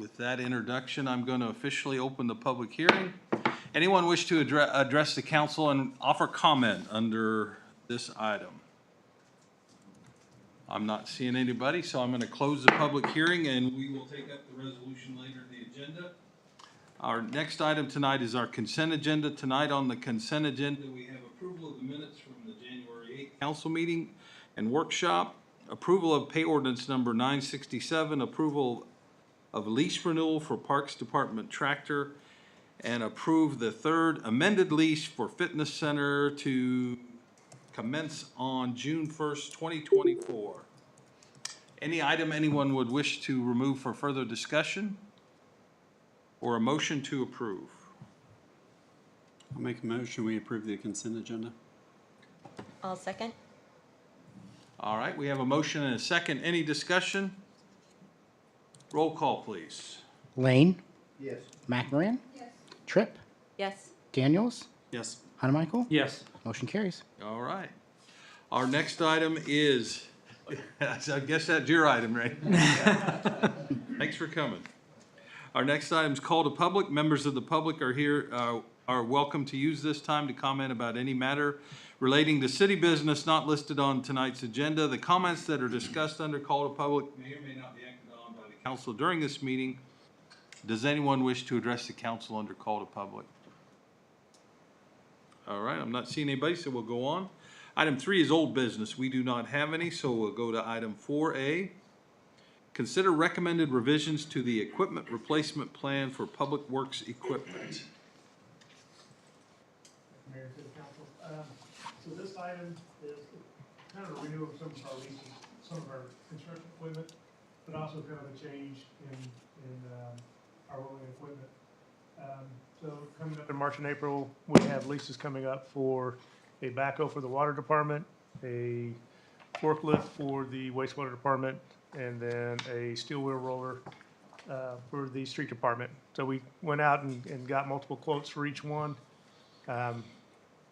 with that introduction, I'm going to officially open the public hearing. Anyone wish to address the council and offer comment under this item? I'm not seeing anybody, so I'm going to close the public hearing, and we will take up the resolution later in the agenda. Our next item tonight is our consent agenda. Tonight on the consent agenda, we have approval of the minutes from the January 8th council meeting and workshop, approval of pay ordinance number 967, approval of lease renewal for Parks Department tractor, and approve the third amended lease for fitness center to commence on June 1st, 2024. Any item anyone would wish to remove for further discussion or a motion to approve? I'll make a motion, we approve the consent agenda. I'll second. All right, we have a motion and a second. Any discussion? Roll call, please. Lane, Yes. McMoran, Tripp, Yes. Daniels, Yes. Hanamichael. Yes. Motion carries. All right. Our next item is, I guess that's your item, right? Thanks for coming. Our next item is call to public. Members of the public are here, are welcome to use this time to comment about any matter relating to city business not listed on tonight's agenda. The comments that are discussed under call to public may or may not be acted on by the council during this meeting. Does anyone wish to address the council under call to public? All right, I'm not seeing anybody, so we'll go on. Item 3 is old business. We do not have any, so we'll go to item 4A. Consider recommended revisions to the equipment replacement plan for public works equipment. Mayor, to the council. So this item is kind of a renewal of some of our leases, some of our construction equipment, but also kind of a change in our rolling equipment. So coming up in March and April, we have leases coming up for a backhoe for the water department, a forklift for the wastewater department, and then a steel wheel roller for the street department. So we went out and got multiple quotes for each one.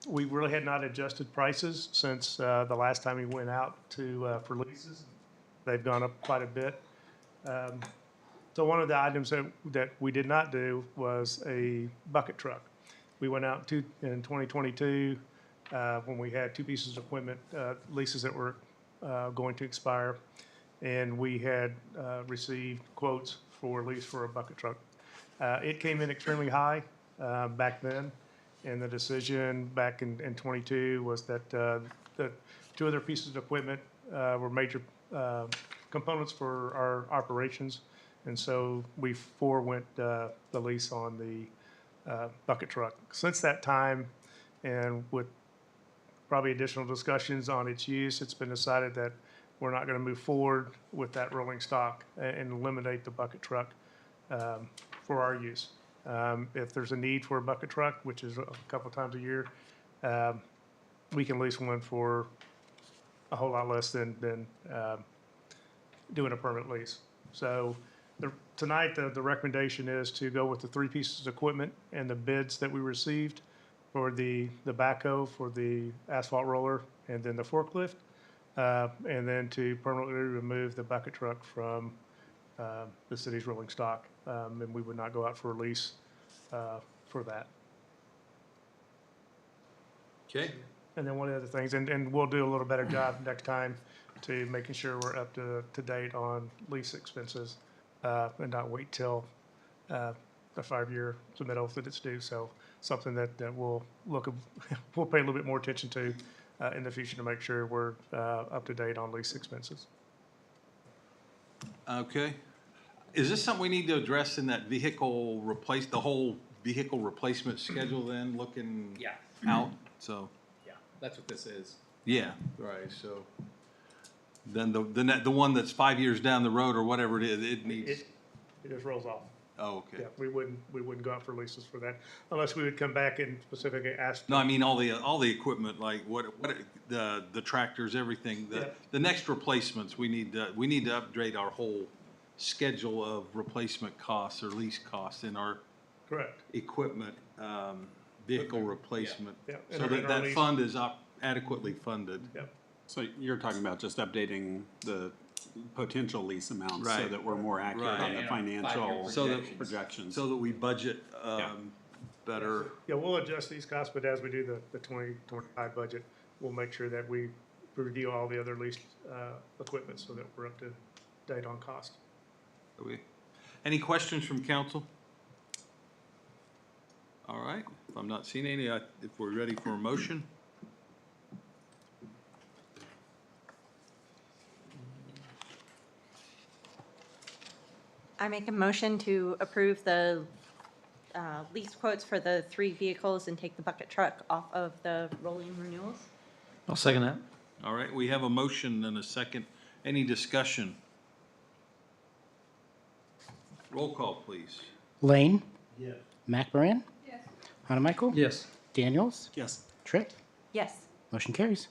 We really had not adjusted prices since the last time we went out to for leases. They've gone up quite a bit. So one of the items that we did not do was a bucket truck. We went out in 2022 when we had 2 pieces of equipment leases that were going to expire, and we had received quotes for lease for a bucket truck. It came in extremely high back then. And the decision back in 22 was that the 2 other pieces of equipment were major components for our operations. And so we forewent the lease on the bucket truck. Since that time, and with probably additional discussions on its use, it's been decided that we're not going to move forward with that rolling stock and eliminate the bucket truck for our use. If there's a need for a bucket truck, which is a couple times a year, we can lease one for a whole lot less than doing a permanent lease. So tonight, the recommendation is to go with the 3 pieces of equipment and the bids that we received for the backhoe, for the asphalt roller, and then the forklift, and then to permanently remove the bucket truck from the city's rolling stock, and we would not go out for a lease for that. Okay. And then one of the other things, and we'll do a little better job next time to making sure we're up to date on lease expenses, and not wait till the 5-year submittal that it's due. So something that we'll we'll pay a little bit more attention to in the future to make sure we're up to date on lease expenses. Okay. Is this something we need to address in that the whole vehicle replacement schedule then, looking Yeah. out? So, Yeah. That's what this is. yeah, right, so then the one that's 5 years down the road or whatever it is, it needs, It just rolls off. oh, okay. Yeah, we wouldn't go out for leases for that unless we would come back and specifically ask. No, I mean, all the equipment, like the tractors, everything, Yeah. the next replacements, we need to upgrade our whole schedule of replacement costs or lease costs in our Correct. equipment, vehicle replacement. Yeah. So And that our lease- fund is adequately funded. Yep. So you're talking about just updating the potential lease amounts so Right. that we're more accurate Right. on the And financial So that- projections. So that we budget, better. Yeah, we'll adjust these costs, but as we do the 2025 budget, we'll make sure that we review all the other leased equipment so that we're up to date on cost. Okay. Any questions from council? All right, if I'm not seeing any, if we're ready for a motion? I make a motion to approve the lease quotes for the 3 vehicles and take the bucket truck off of the rolling renewals. I'll second that. All right, we have a motion and a second. Any discussion? Roll call, please. Lane? Yes. McBrien? Yes. Hanamichael? Yes. Daniels? Yes. Tripp? Yes. Motion carries.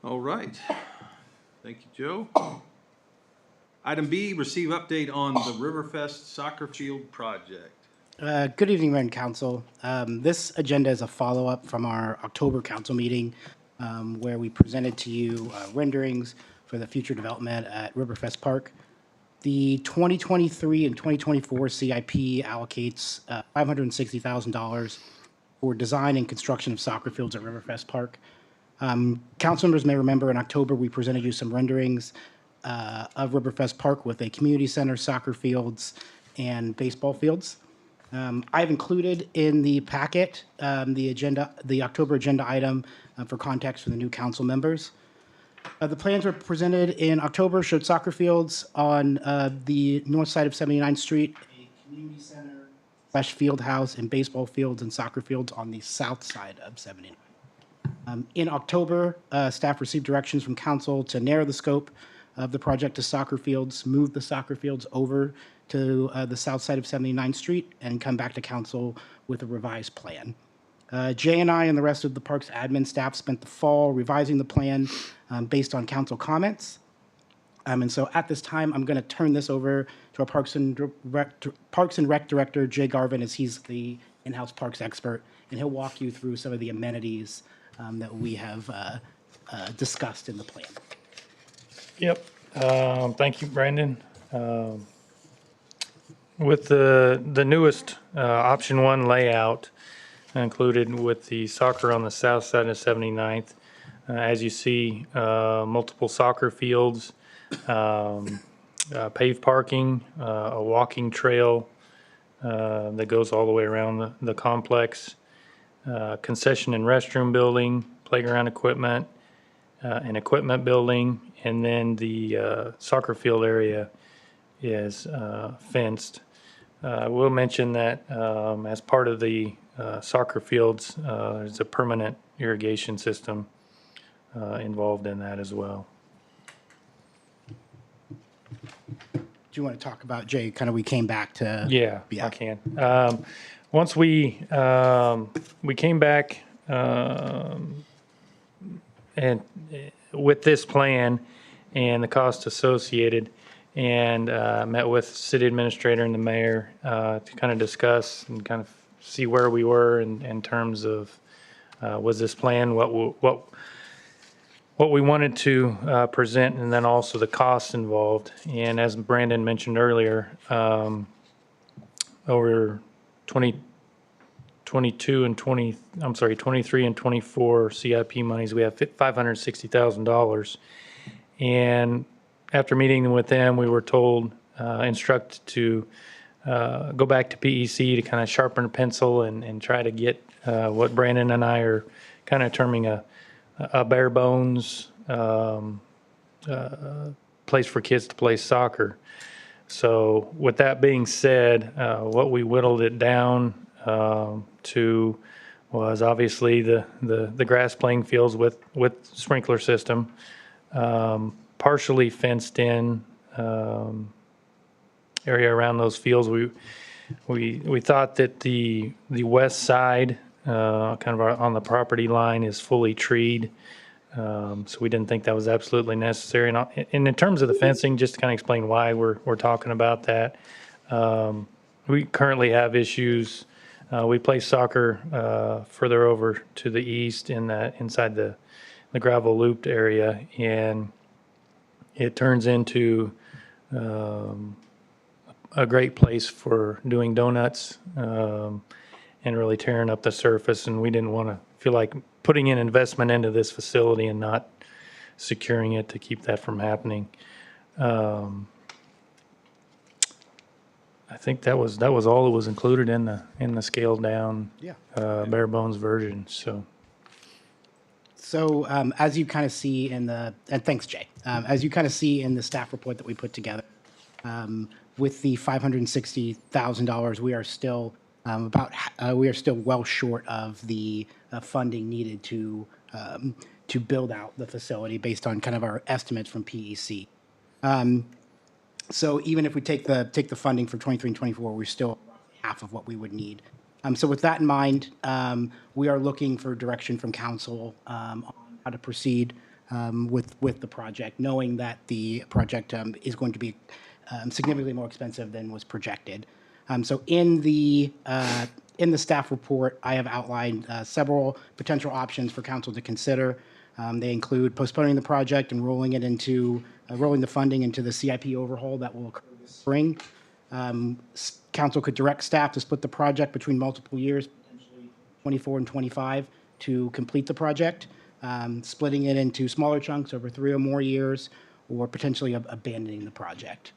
All right. Thank you, Joe. Item B, receive update on the Riverfest soccer field project. Good evening, Mayor and Council. This agenda is a follow-up from our October council meeting where we presented to you renderings for the future development at Riverfest Park. The 2023 and 2024 CIP allocates $560,000 for design and construction of soccer fields at Riverfest Park. Council members may remember in October, we presented you some renderings of Riverfest Park with a community center, soccer fields, and baseball fields. I've included in the packet the October agenda item for context for the new council members. The plans were presented in October, showed soccer fields on the north side of 79th Street, a community center / field house, and baseball fields and soccer fields on the south side of 79th. In October, staff received directions from council to narrow the scope of the project to soccer fields, move the soccer fields over to the south side of 79th Street, and come back to council with a revised plan. Jay and I and the rest of the park's admin staff spent the fall revising the plan based on council comments. And so at this time, I'm going to turn this over to our Parks and Rec Director, Jay Garvin, as he's the in-house parks expert, and he'll walk you through some of the amenities that we have discussed in the plan. Yep. Thank you, Brandon. With the newest option 1 layout included with the soccer on the south side of 79th, as you see, multiple soccer fields, paved parking, a walking trail that goes all the way around the complex, concession and restroom building, playground equipment, an equipment building, and then the soccer field area is fenced. I will mention that as part of the soccer fields, there's a permanent irrigation system involved in that as well. Do you want to talk about, Jay, kind of we came back to? Yeah, Yeah. I can. Once we came back and with this plan and the cost associated, and met with city administrator and the mayor to kind of discuss and kind of see where we were in terms of was this plan what we wanted to present, and then also the costs involved. And as Brandon mentioned earlier, over 23 and 24 CIP monies, we have $560,000. And after meeting with them, we were told, instructed to go back to PEC to kind of sharpen a pencil and try to get what Brandon and I are kind of terming a bare bones place for kids to play soccer. So with that being said, what we whittled it down to was obviously the grass playing fields with sprinkler system, partially fenced in area around those fields. We thought that the west side, kind of on the property line, is fully treed. So we didn't think that was absolutely necessary. And in terms of the fencing, just to kind of explain why we're talking about that, we currently have issues. We play soccer further over to the east inside the gravel looped area, and it turns into a great place for doing donuts and really tearing up the surface. And we didn't want to feel like putting in investment into this facility and not securing it to keep that from happening. I think that was all that was included in the scaled down Yeah. bare bones version. So So as you kind of see in the, and thanks, Jay, as you kind of see in the staff report that we put together, with the $560,000, we are still we are still well short of the funding needed to build out the facility based on kind of our estimates from PEC. So even if we take the funding for 23 and 24, we're still half of what we would need. So with that in mind, we are looking for direction from council on how to proceed with the project, knowing that the project is going to be significantly more expensive than was projected. So in the staff report, I have outlined several potential options for council to consider. They include postponing the project and rolling the funding into the CIP overhaul that will occur this spring. Council could direct staff to split the project between multiple years, potentially 24 and 25, to complete the project, splitting it into smaller chunks over 3 or more years, or potentially abandoning the project.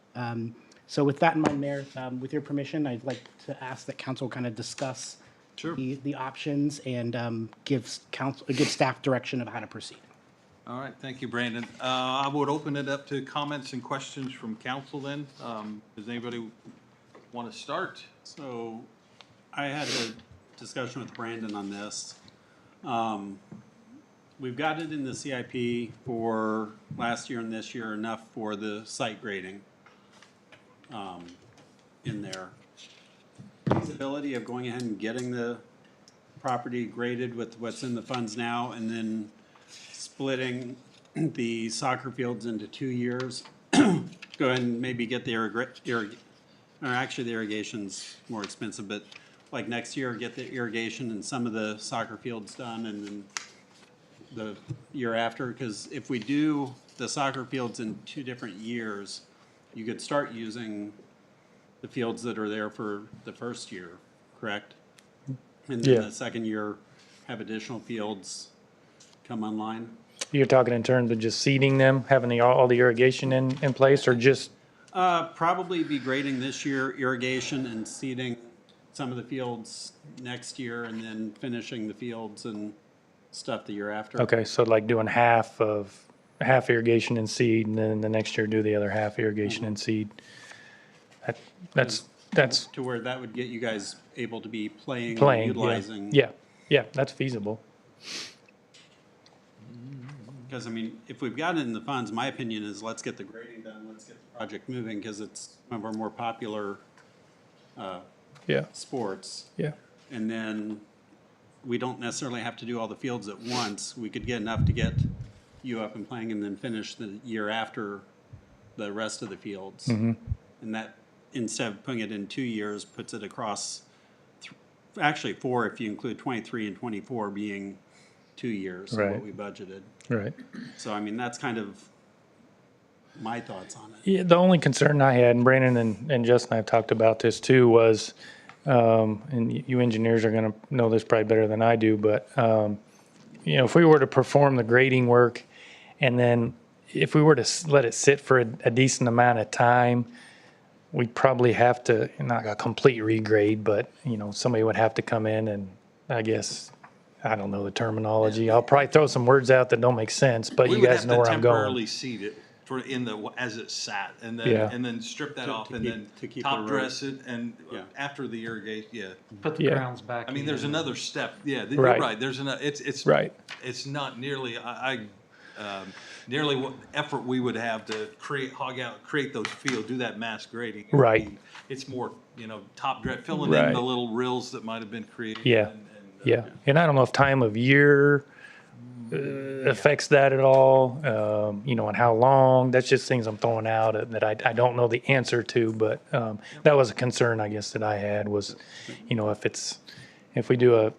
So with that in mind, Mayor, with your permission, I'd like to ask that council kind of discuss the options and give staff direction of how to proceed. All right, thank you, Brandon. I would open it up to comments and questions from council then. Does anybody want to start? So I had a discussion with Brandon on this. We've got it in the CIP for last year and this year, enough for the site grading in there. Feasibility of going ahead and getting the property graded with what's in the funds now, and then splitting the soccer fields into 2 years. Go ahead and maybe get the irrigation's more expensive, but like next year, get the irrigation and some of the soccer fields done, and then the year after, because if we do the soccer fields in 2 different years, you could start using the fields that are there for the first year, correct? And then Yeah. the second year, have additional fields come online? you're talking in terms of just seeding them, having all the irrigation in place, or just, Probably be grading this year, irrigation and seeding some of the fields next year, and then finishing the fields and stuff the year after. okay, so like doing half irrigation and seed, and then the next year do the other half irrigation and seed. That's To where that would get you guys able to be playing, playing, utilizing. yeah, that's feasible. Because, I mean, if we've got it in the funds, my opinion is let's get the grading done, let's get the project moving, because it's one of our more popular Yeah, sports. yeah, And then we don't necessarily have to do all the fields at once. We could get enough to get you up and playing, and then finish the year after the rest of the fields. And that, instead of putting it in 2 years, puts it across, actually 4 if you include 23 and 24 being 2 years, of Right. what we budgeted. right. So, I mean, that's kind of my thoughts on it. Yeah, the only concern I had, and Brandon and Justin and I have talked about this too, was, and you engineers are gonna know this probably better than I do, but, if we were to perform the grading work, and then if we were to let it sit for a decent amount of time, we'd probably have to, not a complete regrade, but, somebody would have to come in and, I guess, I don't know the terminology. I'll probably throw some words out that don't make sense, but We you would guys have know to where I'm going. temporarily seed it as it sat, and Yeah. then strip that off, and keep- then to keep top it right. dress it, and Yeah. after the irrigation, yeah. Put the Yeah. grounds back. I mean, there's in. another step, yeah, you're Right. right, there's it's. Right. It's not nearly, nearly what effort we would have to create those fields, do that mass grading. It would Right. be- It's more, top dress, filling in Right. the little rills that might have been created. Yeah. and, Yeah, and I don't know if time of year affects that at all, and how long. That's just things I'm throwing out that I don't know the answer to, but that was a concern, I guess, that I had was, if we do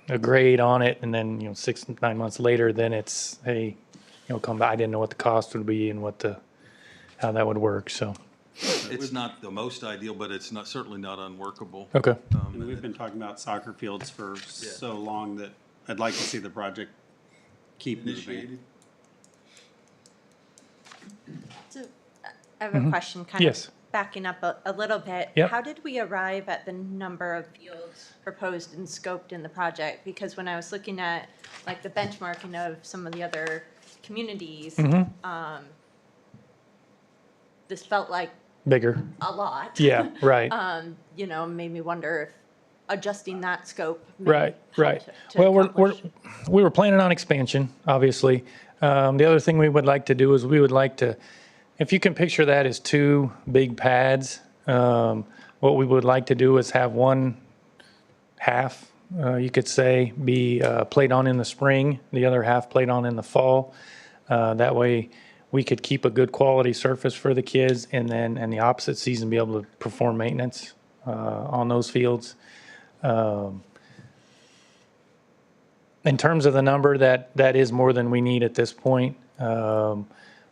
a grade on it and then, 6, 9 months later, then it's, hey, come back. I didn't know what the cost would be and how that would work, so, It's not the most ideal, but it's not, certainly not unworkable. okay. And we've been talking about soccer fields for so long that I'd like to see the project keep moving. Initiated. So, I have a question, kind Yes. of backing up a little bit. Yep. How did we arrive at the number of fields proposed and scoped in the project? Because when I was looking at, like, the benchmarking of some of the other communities, this felt like Bigger. a lot. Yeah, right. You know, made me wonder if adjusting that scope may Right, help right. to Well, accomplish. we were planning on expansion, obviously. The other thing we would like to do is we would like to, if you can picture that as two big pads, what we would like to do is have one half, you could say, be played on in the spring, the other half played on in the fall. That way, we could keep a good quality surface for the kids, and then in the opposite season, be able to perform maintenance on those fields. In terms of the number, that is more than we need at this point. What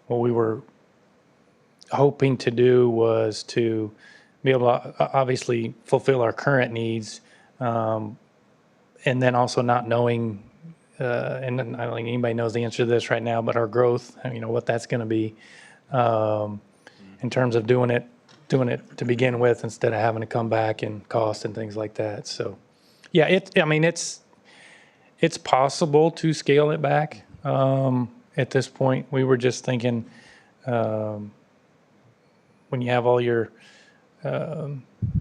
we were hoping to do was to be able to obviously fulfill our current needs, and then also not knowing, and I don't think anybody knows the answer to this right now, but our growth, what that's going to be, in terms of doing it to begin with instead of having to come back and cost and things like that. So, yeah, it's possible to scale it back. At this point, we were just thinking, when you have all your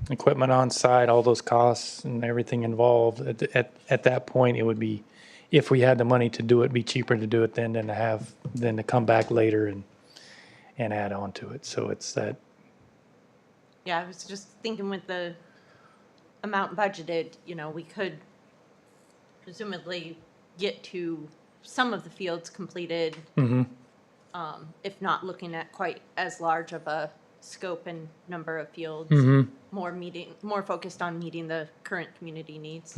equipment on site, all those costs and everything involved, at that point, it would be, if we had the money to do it, be cheaper to do it then than to come back later and add on to it. So it's that. Yeah, I was just thinking with the amount budgeted, we could presumably get to some of the fields completed. If not looking at quite as large of a scope and number of fields, more focused on meeting the current community needs.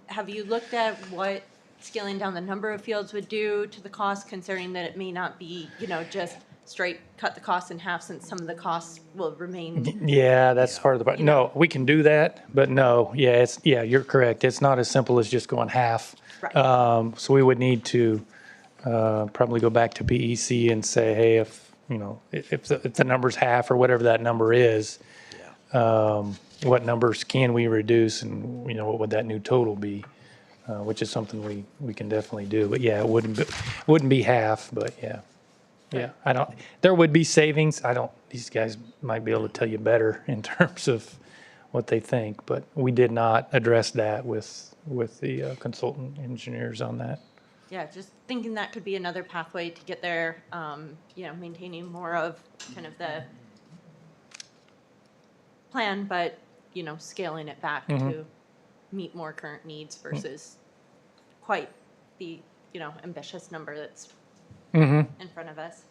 Have you looked at what scaling down the number of fields would do to the cost, considering that it may not be, just straight cut the cost in half, since some of the costs will remain? Yeah, that's part of the, no, we can do that, but no, you're correct. It's not as simple as just going half. Right. So we would need to probably go back to PEC and say, hey, if the number's half or whatever that number is, what numbers can we reduce, and what would that new total be? Which is something we can definitely do. But yeah, it wouldn't be half, but yeah. Yeah, there would be savings. These guys might be able to tell you better in terms of what they think, but we did not address that with the consultant engineers on that. Yeah, just thinking that could be another pathway to get there, maintaining more of kind of the plan, but, scaling it back to meet more current needs versus quite the, ambitious number that's in front of us.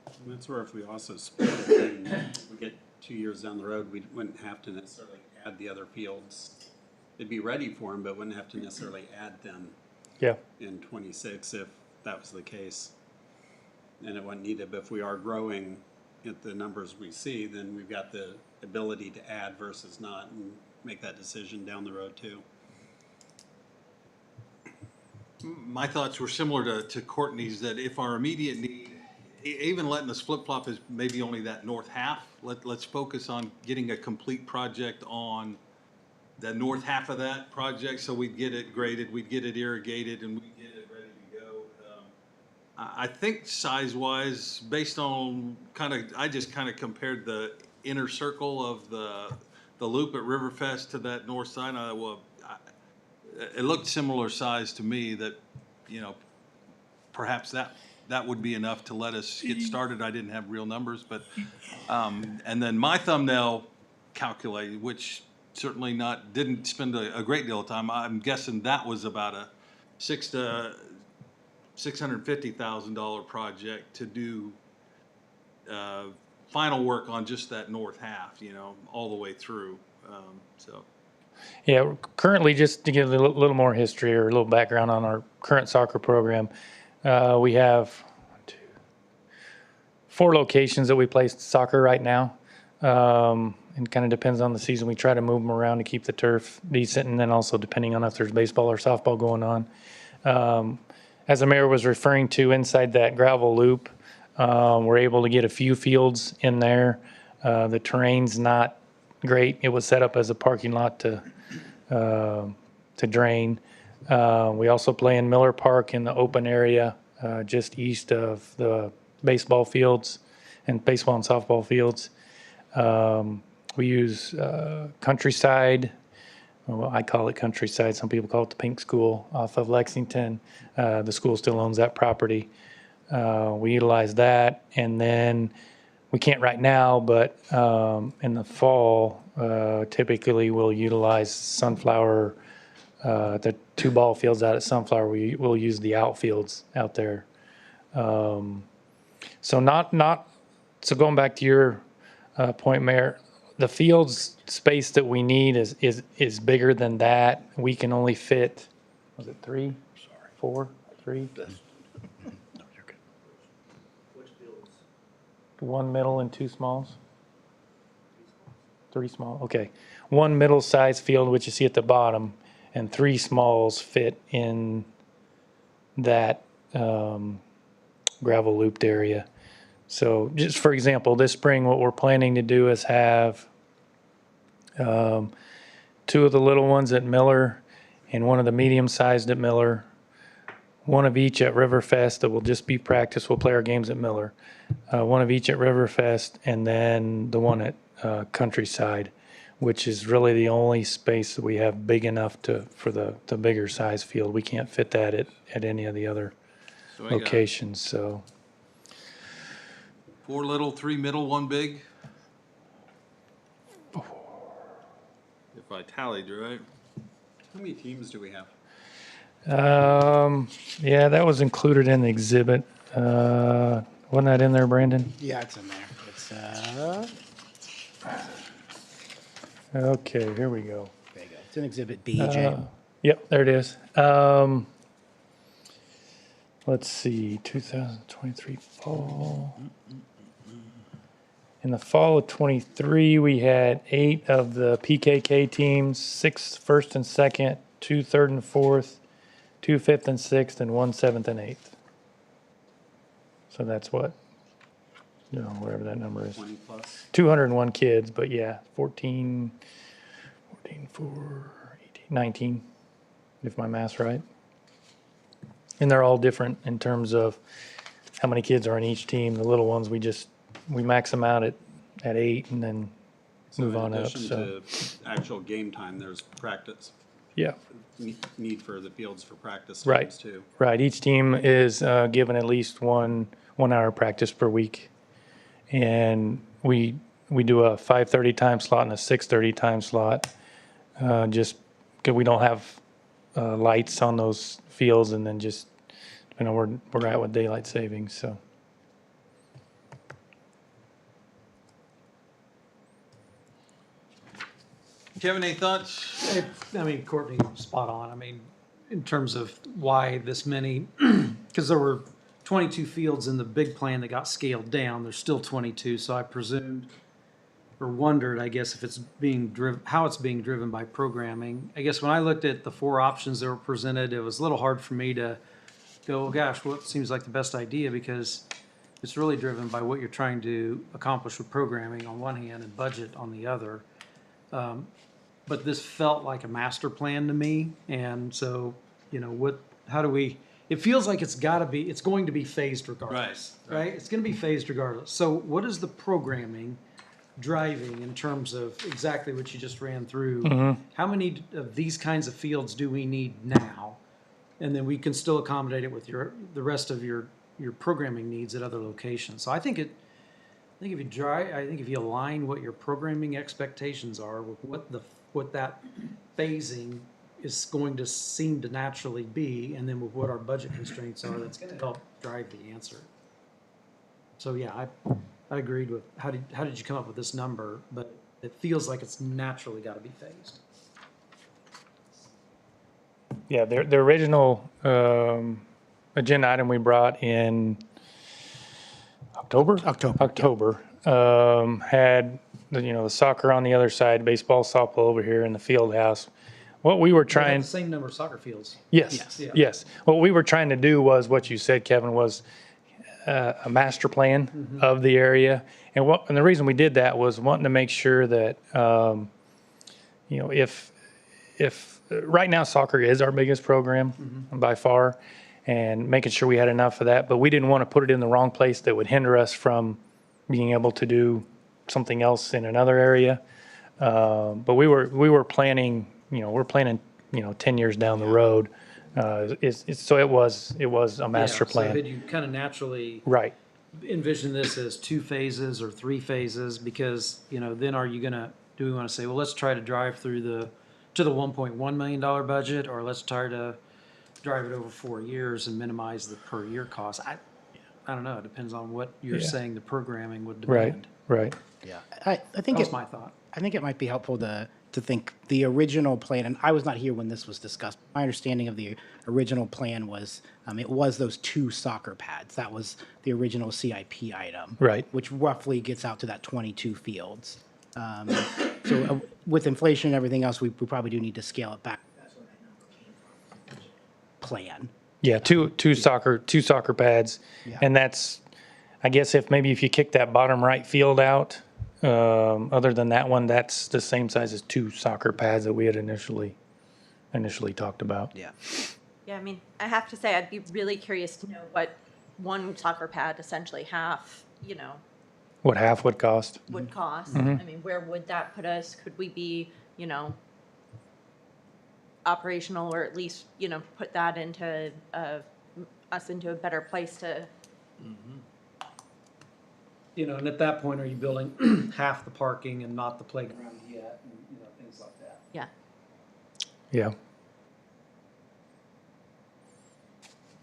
And that's where if we also split it, and if we get 2 years down the road, we wouldn't have to necessarily add the other fields. They'd be ready for them, but wouldn't have to necessarily add them Yeah. in 26 if that was the case. And it wasn't needed, but if we are growing at the numbers we see, then we've got the ability to add versus not, and make that decision down the road too. My thoughts were similar to Courtney's, that if our immediate need, even letting us flip-flop is maybe only that north half, let's focus on getting a complete project on the north half of that project, so we'd get it graded, we'd get it irrigated, and we'd get it ready to go. I think size-wise, based on I just kind of compared the inner circle of the loop at Riverfest to that north side. It looked similar size to me, that, perhaps that would be enough to let us get started. I didn't have real numbers, but, and then my thumbnail calculated, which certainly didn't spend a great deal of time. I'm guessing that was about a $650,000 project to do, final work on just that north half, all the way through. So Yeah, currently, just to give a little more history or a little background on our current soccer program, we have 4 locations that we play soccer right now. And kind of depends on the season. We try to move them around to keep the turf decent, and then also depending on if there's baseball or softball going on. As the mayor was referring to, inside that gravel loop, we're able to get a few fields in there. The terrain's not great. It was set up as a parking lot to drain. We also play in Miller Park in the open area, just east of the baseball fields and baseball and softball fields. We use Countryside. Well, I call it Countryside. Some people call it the Pink School off of Lexington. The school still owns that property. We utilize that, and then we can't right now, but in the fall, typically we'll utilize Sunflower. The 2 ball fields out at Sunflower, we'll use the outfields out there. So going back to your point, Mayor, the fields space that we need is bigger than that. We can only fit, was it 3? 4? 3? 1 middle and 2 smalls? 3 small, okay. 1 middle-sized field, which you see at the bottom, and 3 smalls fit in that gravel looped area. So just for example, this spring, what we're planning to do is have 2 of the little ones at Miller and 1 of the medium-sized at Miller, 1 of each at Riverfest that will just be practice. We'll play our games at Miller. 1 of each at Riverfest, and then the 1 at Countryside, which is really the only space that we have big enough for the bigger size field. We can't fit that at any of the other So I got locations, so. 4 little, 3 middle, 1 big? If I tallied right. How many teams do we have? Yeah, that was included in the exhibit. Wasn't that in there, Brandon? Yeah, it's in there. It's, Okay, here we go. there you go. It's in Exhibit B, Jay. Yep, there it is. Let's see, 2023 fall. In the fall of 23, we had 8 of the PKK teams, 6 first and second, 2 third and fourth, 2 fifth and sixth, and 1 seventh and eighth. So that's what, whatever that number is. 20 plus? 201 kids, but yeah, 14, 4, 18, 19, if my math's right. And they're all different in terms of how many kids are in each team. The little ones, we max them out at 8 and then move on up. In So, addition to actual game time, there's practice, yeah, need for the fields for practice Right. times too. right. Each team is given at least one hour practice per week. And we do a 5:30 time slot and a 6:30 time slot, just because we don't have lights on those fields, and then just where we're at with daylight savings. So Kevin, any thoughts? I mean, Courtney, spot on. I mean, in terms of why this many, because there were 22 fields in the big plan that got scaled down. There's still 22, so I presumed or wondered, I guess, if it's being driven, how it's being driven by programming. I guess when I looked at the 4 options that were presented, it was a little hard for me to go, oh gosh, what seems like the best idea, because it's really driven by what you're trying to accomplish with programming on one hand and budget on the other. But this felt like a master plan to me, and so, how do we, it feels like it's going to be phased regardless. Right? It's gonna be phased regardless. So what is the programming driving in terms of exactly what you just ran through? How many of these kinds of fields do we need now? And then we can still accommodate it with the rest of your programming needs at other locations. So I think if you align what your programming expectations are with what that phasing is going to seem to naturally be, and then with what our budget constraints are, that's going to help drive the answer. So yeah, I agreed with how did you come up with this number? But it feels like it's naturally got to be phased. Yeah, the original agenda item we brought in October? October, had, the soccer on the other side, baseball, softball over here in the field house. What we were They have trying, the same number of soccer fields. yes, Yeah. yes. What we were trying to do was what you said, Kevin, was a master plan of the area. And the reason we did that was wanting to make sure that, if right now soccer is our biggest program by far, and making sure we had enough of that, but we didn't want to put it in the wrong place that would hinder us from being able to do something else in another area. But we were planning, we're planning, 10 years down the road. So it was a master Yeah, plan. So you kind of naturally Right. envision this as 2 phases or 3 phases, because, then do we want to say, well, let's try to drive through to the $1.1 million budget, or let's try to drive it over 4 years and minimize the per year cost? I don't know. It depends on what you're Yeah. saying the programming would Right, demand. right. Yeah, I think That was it, my thought. I think it might be helpful to think the original plan, and I was not here when this was discussed. My understanding of the original plan was, it was those 2 soccer pads. That was the original CIP item. Right. Which roughly gets out to that 22 fields. With inflation and everything else, we probably do need to scale it back. That's where that number came from. Plan. Yeah, two soccer pads, Yeah. and that's, I guess if you kick that bottom right field out, other than that one, that's the same size as 2 soccer pads that we had initially talked about. Yeah. Yeah, I mean, I have to say, I'd be really curious to know what one soccer pad, essentially half, What half would cost? would cost. Mm-hmm. I mean, where would that put us? Could we be, operational, or at least, put that into, us into a better place to, And at that point, are you building half the parking and not the playground yet, and, things like that? yeah. Yeah.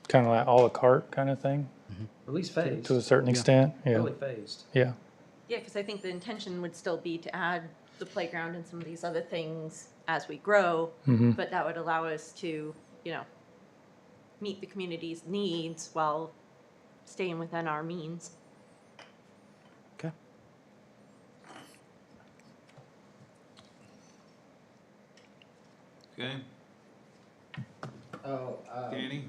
Kind of like à la carte kind of thing, Or at least phased. to a certain extent. Yeah, Really phased. yeah. Yeah, because I think the intention would still be to add the playground and some of these other things as we grow, but that would allow us to, meet the community's needs while staying within our means. Okay. Okay, Oh, Danny?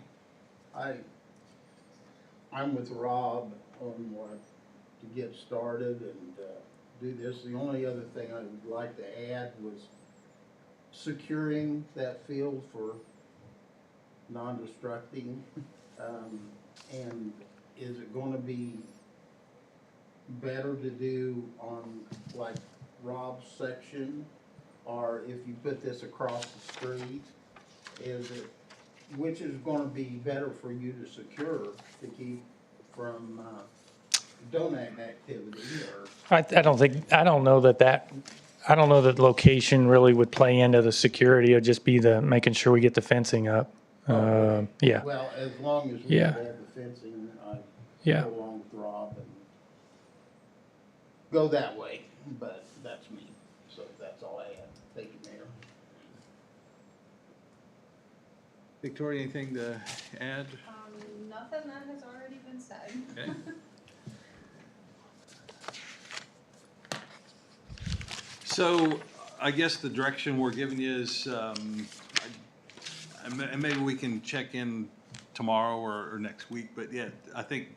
I'm with Rob on what, to get started and, do this. The only other thing I would like to add was securing that field for non-destructing. And is it gonna be better to do on like Rob's section? Or if you put this across the street, which is gonna be better for you to secure to keep from, donut activity or? I don't know that location really would play into the security. It'd just be the making sure we get the fencing up. Yeah, Well, as long as we Yeah. have the fencing, I Yeah. go along with Rob and go that way, but that's me. So that's all I have. Thank you, Mayor. Victoria, anything to add? Nothing that has already been said. Okay. So I guess the direction we're giving you is, and maybe we can check in tomorrow or next week, but yeah, I think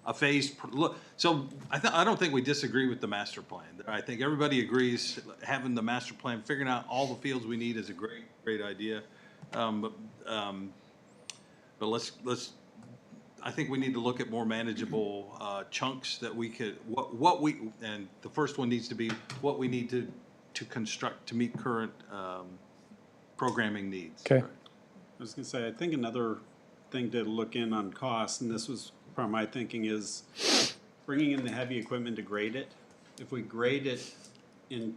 a phased, look, so I don't think we disagree with the master plan. I think everybody agrees having the master plan, figuring out all the fields we need is a great idea. But let's, I think we need to look at more manageable chunks that we could, and the first one needs to be what we need to construct to meet current programming needs. Okay. I was gonna say, I think another thing to look in on costs, and this was part of my thinking, is bringing in the heavy equipment to grade it. If we grade it in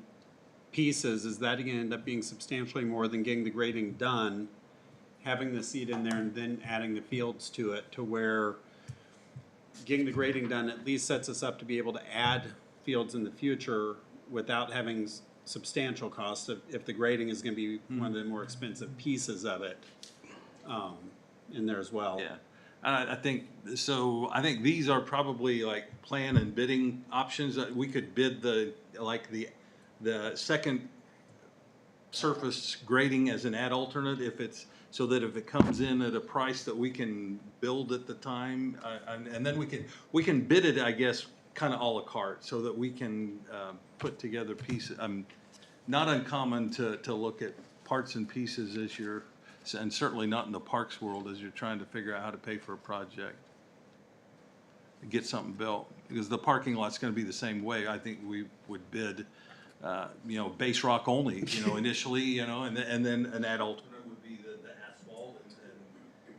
pieces, is that gonna end up being substantially more than getting the grading done, having the seed in there and then adding the fields to it, to where getting the grading done at least sets us up to be able to add fields in the future without having substantial costs if the grading is gonna be one of the more expensive pieces of it. in there as well. Yeah, I think, so I think these are probably like plan and bidding options that we could bid the second surface grading as an ad alternate if it's, so that if it comes in at a price that we can build at the time, and then we can bid it, I guess, kind of à la carte, so that we can, put together pieces. Not uncommon to look at parts and pieces as you're, and certainly not in the parks world as you're trying to figure out how to pay for a project. Get something built, because the parking lot's gonna be the same way. I think we would bid, base rock only, initially, and then an ad alternate would be the asphalt,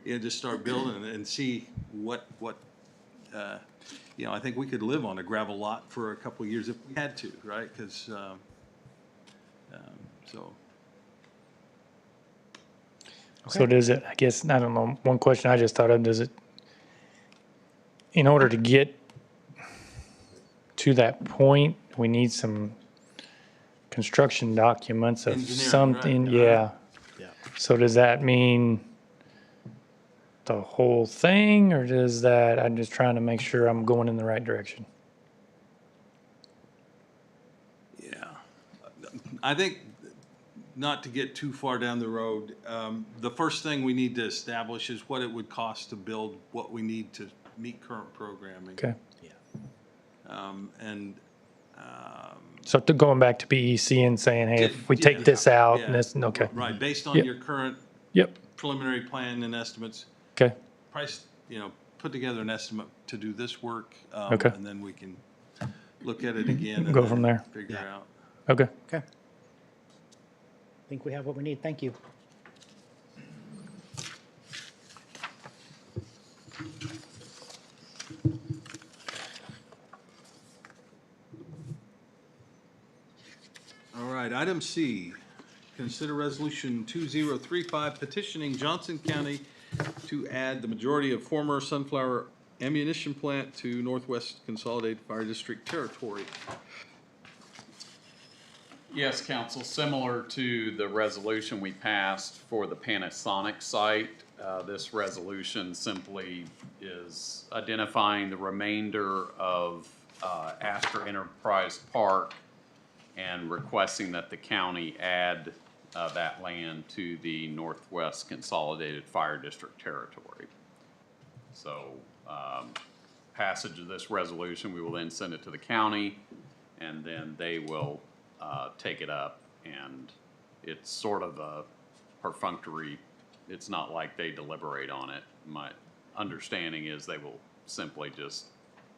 and just start building and see what, I think we could live on a gravel lot for a couple of years if we had to, right? Because, so. So does it, I guess, I don't know, one question I just thought of, does it, in order to get to that point, we need some construction documents of Engineering, something, right? yeah. Yeah. So does that mean the whole thing, or does that, I'm just trying to make sure I'm going in the right direction? Yeah. I think, not to get too far down the road, the first thing we need to establish is what it would cost to build what we need to meet current programming. Okay. And, So going back to BEC and saying, hey, if we Yeah, take this out, and yeah. this, okay. right, based on Yep. your current Yep, preliminary plan and estimates, okay, price, put together an estimate to do this work. Okay. And then we can look at it again. and Go then from there. Figure out. okay. Okay. I think we have what we need. Thank you. All right, item C, consider resolution 2035 petitioning Johnson County to add the majority of former Sunflower ammunition plant to Northwest Consolidated Fire District territory. Yes, council, similar to the resolution we passed for the Panasonic site, this resolution simply is identifying the remainder of Astor Enterprise Park and requesting that the county add that land to the Northwest Consolidated Fire District territory. So, passage of this resolution, we will then send it to the county, and then they will take it up, and it's sort of a perfunctory, it's not like they deliberate on it. My understanding is they will simply just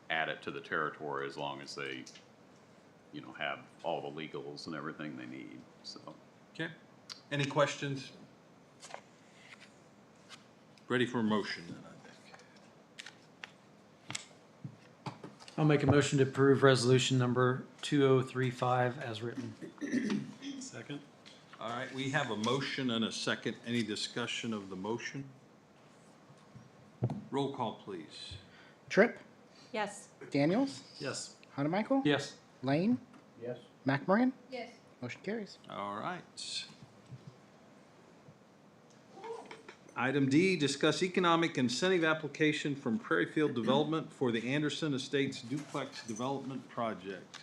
add it to the territory as long as they, have all the legals and everything they need, so. Okay, any questions? Ready for a motion then, I think. I'll make a motion to approve resolution number 2035 as written. Second? All right, we have a motion and a second. Any discussion of the motion? Roll call, please. Tripp, Yes. Daniels, Yes. Hanamichael, Yes. Lane, Yes. McMorgan. Yes. Motion carries. All right. Item D, discuss economic incentive application from Prairie Field Development for the Anderson Estates duplex development project.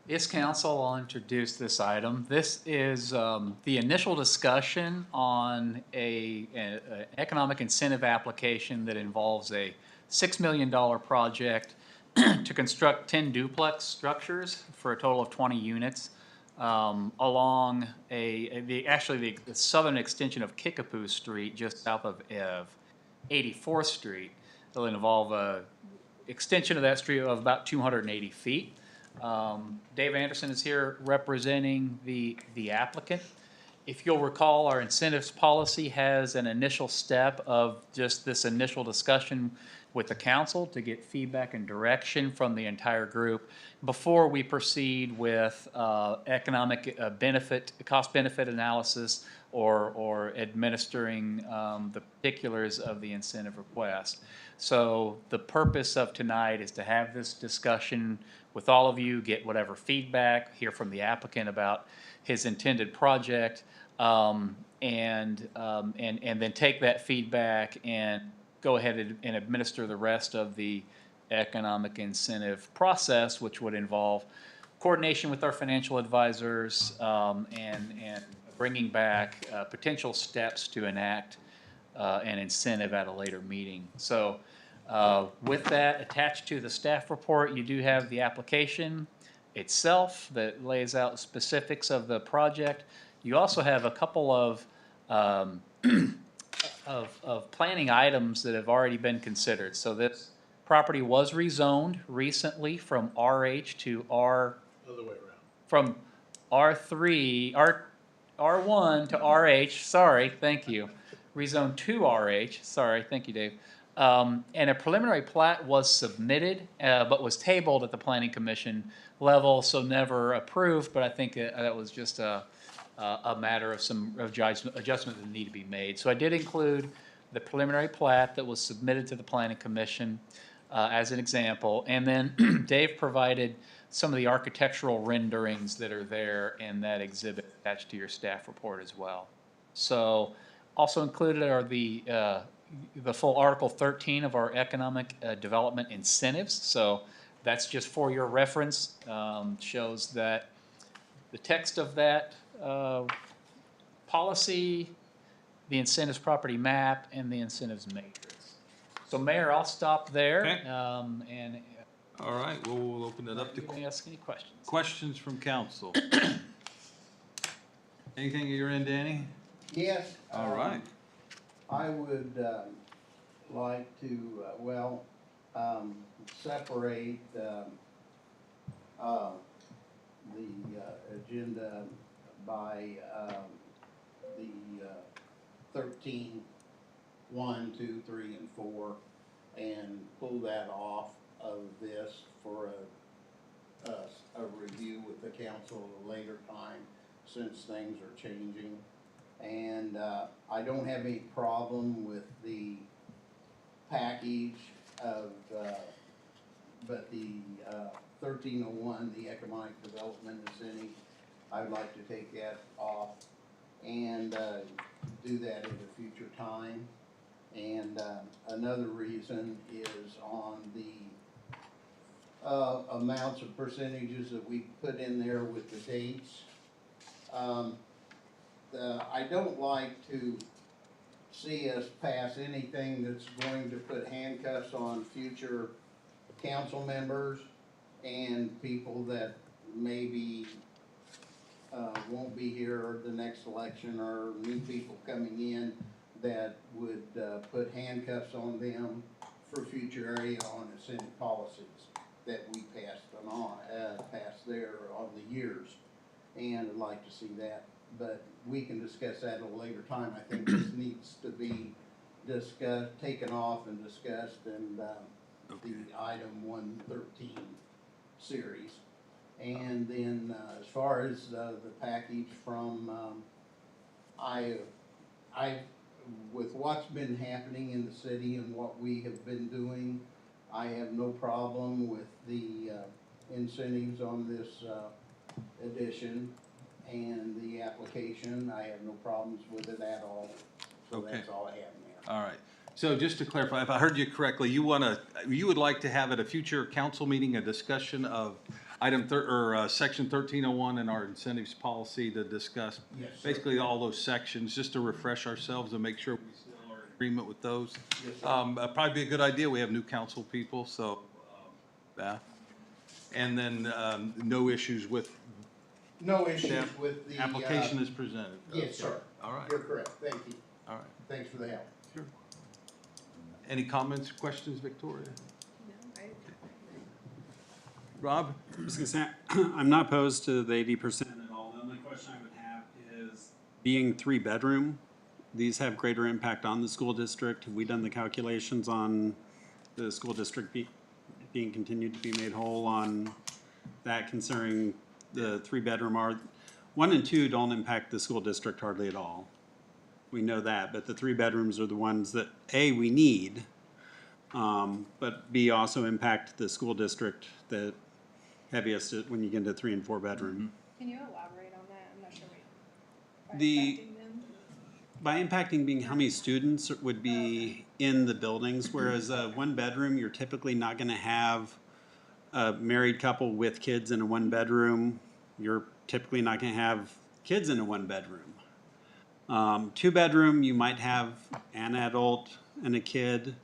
Yes, council, I'll introduce this item. This is the initial discussion on an economic incentive application that involves a $6 million project to construct 10 duplex structures for a total of 20 units along the southern extension of Kickapoo Street, just south of 84th Street. It'll involve a extension of that street of about 280 feet. Dave Anderson is here representing the applicant. If you'll recall, our incentives policy has an initial step of just this initial discussion with the council to get feedback and direction from the entire group before we proceed with economic cost-benefit analysis or administering the particulars of the incentive request. So the purpose of tonight is to have this discussion with all of you, get whatever feedback, hear from the applicant about his intended project, and then take that feedback and go ahead and administer the rest of the economic incentive process, which would involve coordination with our financial advisors, and bringing back potential steps to enact an incentive at a later meeting. So with that attached to the staff report, you do have the application itself that lays out the specifics of the project. You also have a couple of planning items that have already been considered. So this property was rezoned recently from RH to R. Other way around. From R3, R1 to RH, sorry, thank you. Rezoned to RH, sorry, thank you, Dave. And a preliminary plat was submitted, but was tabled at the planning commission level, so never approved, but I think that was just a matter of some adjustment that need to be made. So I did include the preliminary plat that was submitted to the planning commission as an example, and then Dave provided some of the architectural renderings that are there in that exhibit attached to your staff report as well. So also included are the full Article 13 of our economic development incentives. So that's just for your reference. Shows that the text of that policy, the incentives property map, and the incentives matrix. So Mayor, I'll stop there. Okay. And All right, well, we'll open it up to you can ask any questions. questions from council. Anything at your end, Danny? Yes. All right. I would like to, separate the agenda by the 13, 1, 2, 3, and 4, and pull that off of this for a review with the council at a later time, since things are changing. And I don't have any problem with the package of, but the 1301, the economic development incentive, I'd like to take that off and do that at a future time. And another reason is on the amounts of percentages that we put in there with the dates. I don't like to see us pass anything that's going to put handcuffs on future council members and people that maybe won't be here the next election, or new people coming in that would put handcuffs on them for future area on incentive policies that we passed there on the years. And I'd like to see that, but we can discuss that at a later time. I think this needs to be discussed, taken off and discussed in the item 113 series. And then as far as the package from, with what's been happening in the city and what we have been doing, I have no problem with the incentives on this edition and the application. I have no problems with it at all. So Okay. that's all I have, Mayor. All right. So just to clarify, if I heard you correctly, you would like to have at a future council meeting a discussion of section 1301 in our incentives policy to discuss Yes, sir. basically all those sections, just to refresh ourselves and make sure we still are in agreement with those. Yes, sir. Probably be a good idea. We have new council people, so, yeah. And then, no issues with No issues the with the. application as presented. Yes, sir. All right, You're correct. Thank you. all right. Thanks for the help. Sure. Any comments, questions, Victoria? Rob? I was gonna say, I'm not opposed to the 80% at all. The only question I would have is, being 3-bedroom, these have greater impact on the school district. Have we done the calculations on the school district being continued to be made whole on that, considering the 3-bedroom are, 1 and 2 don't impact the school district hardly at all. We know that, but the 3 bedrooms are the ones that, A, we need, but B, also impact the school district the heaviest when you get into 3 and 4 bedroom. Can you elaborate on that? I'm not sure we are The- affecting them. by impacting being how many students would be in the buildings, whereas a one bedroom, you're typically not gonna have a married couple with kids in a one bedroom. You're typically not gonna have kids in a one bedroom. Two bedroom, you might have an adult and a kid,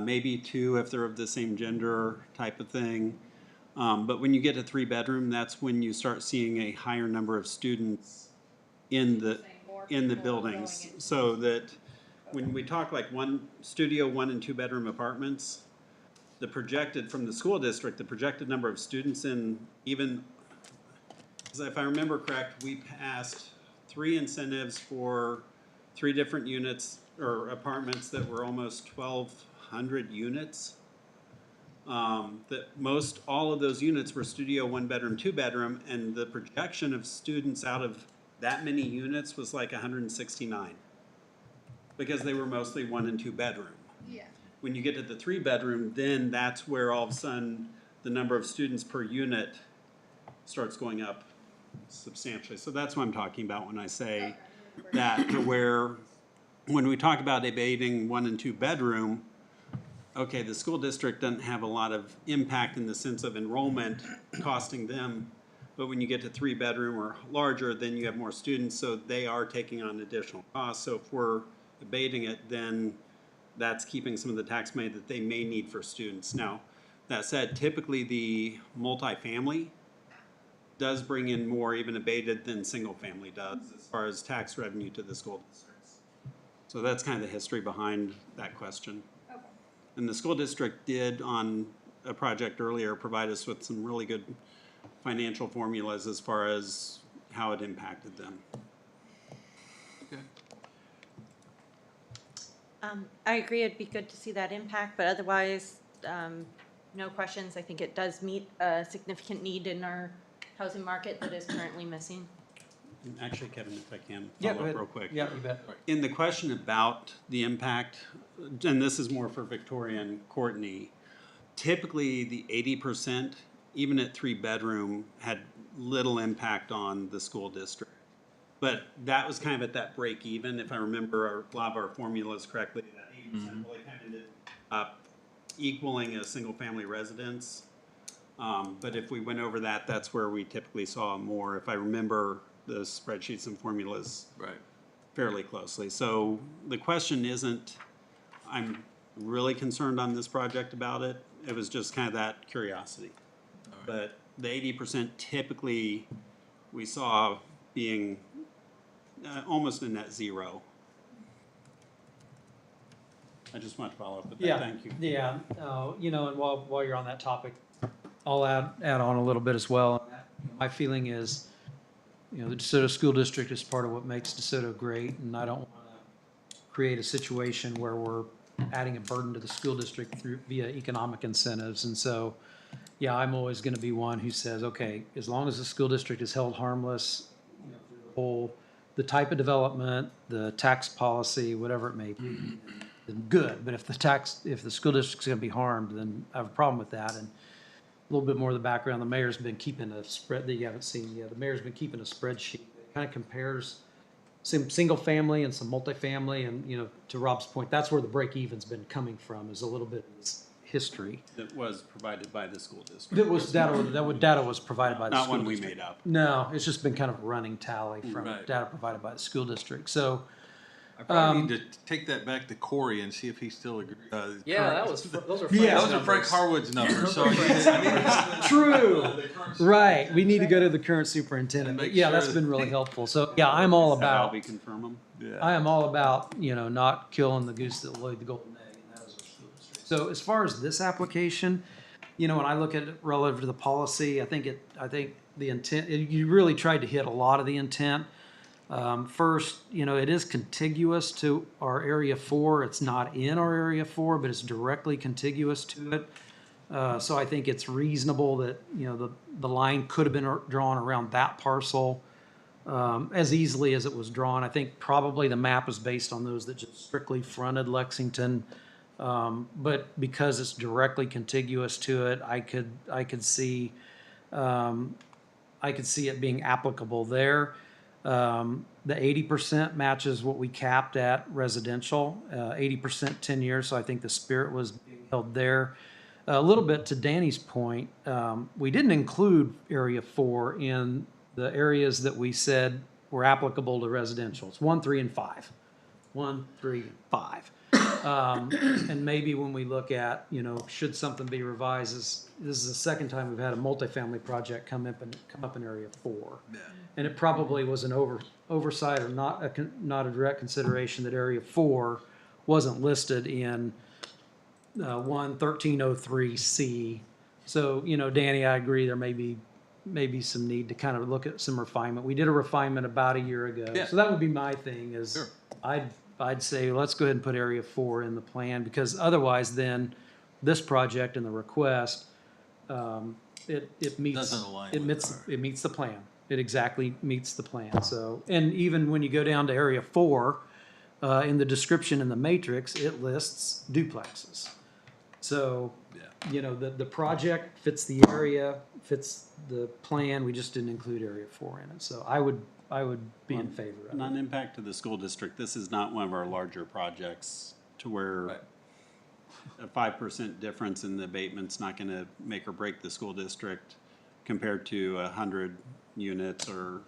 maybe two if they're of the same gender type of thing. But when you get to three bedroom, that's when you start seeing a higher number of students in the buildings. So that when we talk like one studio, 1 and 2 bedroom apartments, the projected from the school district, the projected number of students in even, if I remember correct, we passed 3 incentives for 3 different units or apartments that were almost 1,200 units. That most, all of those units were studio, 1 bedroom, 2 bedroom, and the projection of students out of that many units was like 169. Because they were mostly 1 and 2 bedroom. Yeah. When you get to the 3 bedroom, then that's where all of a sudden the number of students per unit starts going up substantially. So that's what I'm talking about when I say that, to where when we talk about abating 1 and 2 bedroom, okay, the school district doesn't have a lot of impact in the sense of enrollment costing them, but when you get to 3 bedroom or larger, then you have more students, so they are taking on additional costs. So if we're abating it, then that's keeping some of the tax money that they may need for students. Now, that said, typically the multifamily does bring in more even abated than single family does as far as tax revenue to the school districts. So that's kind of the history behind that question. Okay. And the school district did, on a project earlier, provide us with some really good financial formulas as far as how it impacted them. Okay. I agree, it'd be good to see that impact, but otherwise, no questions. I think it does meet a significant need in our housing market that is currently missing. And actually, Kevin, if I can Yeah, follow go up ahead. real quick. Yeah, you bet. In the question about the impact, and this is more for Victoria and Courtney, typically the 80%, even at 3 bedroom, had little impact on the school district. But that was kind of at that break even, if I remember a lot of our formulas correctly, that 80% really kind of ended up equaling a single family residence. But if we went over that, that's where we typically saw more, if I remember the spreadsheets and formulas Right. fairly closely. So the question isn't, I'm really concerned on this project about it. It was just kind of that curiosity. But the 80% typically we saw being almost a net zero. I just want to follow up with that. Yeah, Thank you. yeah, you know, and while you're on that topic, I'll add on a little bit as well. My feeling is, you know, the DeSoto School District is part of what makes DeSoto great, and I don't want to create a situation where we're adding a burden to the school district via economic incentives. And so, yeah, I'm always going to be one who says, okay, as long as the school district is held harmless, you know, through the whole, the type of development, the tax policy, whatever it may be, then good. But if the school district's going to be harmed, then I have a problem with that. And a little bit more of the background, the mayor's been keeping a spread that you haven't seen yet. The mayor's been keeping a spreadsheet that kind of compares some single family and some multifamily. And, you know, to Rob's point, that's where the break even's been coming from, is a little bit of this history. That was provided by the school district. Data was provided by the Not school one we district. made up. No, it's just been kind of a running tally from Right. data provided by the school district. So, I probably need to take that back to Corey and see if he still agrees. Yeah, that was, those are Yeah. Frank's Those are Frank numbers. Harwood's numbers, so I need true. Right, we need to go to the current superintendent. But Make yeah, sure that's that- been really helpful. So, yeah, I'm all Have about, Albie confirm them. I am all about, you know, not killing the goose that laid the golden egg, and that is our school district. So as far as this application, you know, when I look at it relative to the policy, I think the intent, you really tried to hit a lot of the intent. First, you know, it is contiguous to our Area 4. It's not in our Area 4, but it's directly contiguous to it. So I think it's reasonable that, you know, the line could have been drawn around that parcel as easily as it was drawn. I think probably the map is based on those that just strictly fronted Lexington. But because it's directly contiguous to it, I could see it being applicable there. The 80% matches what we capped at residential, 80% 10 years, so I think the spirit was being held there. A little bit to Danny's point, we didn't include Area 4 in the areas that we said were applicable to residential. It's 1, 3, and 5. 1, 3, and 5. And maybe when we look at, should something be revised, this is the second time we've had a multifamily project come up in Area 4. And it probably was an oversight or not a direct consideration that Area 4 wasn't listed in 1303C. So, Danny, I agree, there may be some need to kind of look at some refinement. We did a refinement about a year ago. Yeah. So that would be my thing is Sure. I'd say, let's go ahead and put Area 4 in the plan, because otherwise then this project and the request, it meets. Doesn't align It with meets, it meets the plan. It exactly meets the plan. So, and even when you go down to Area 4, in the description in the matrix, it lists duplexes. So, the project fits the area, fits the plan, we just didn't include Area 4 in it. So I would be in favor of it. Non-impact to the school district, this is not one of our larger projects to where Right. a 5% difference in the abatement's not gonna make or break the school district compared to 100 units or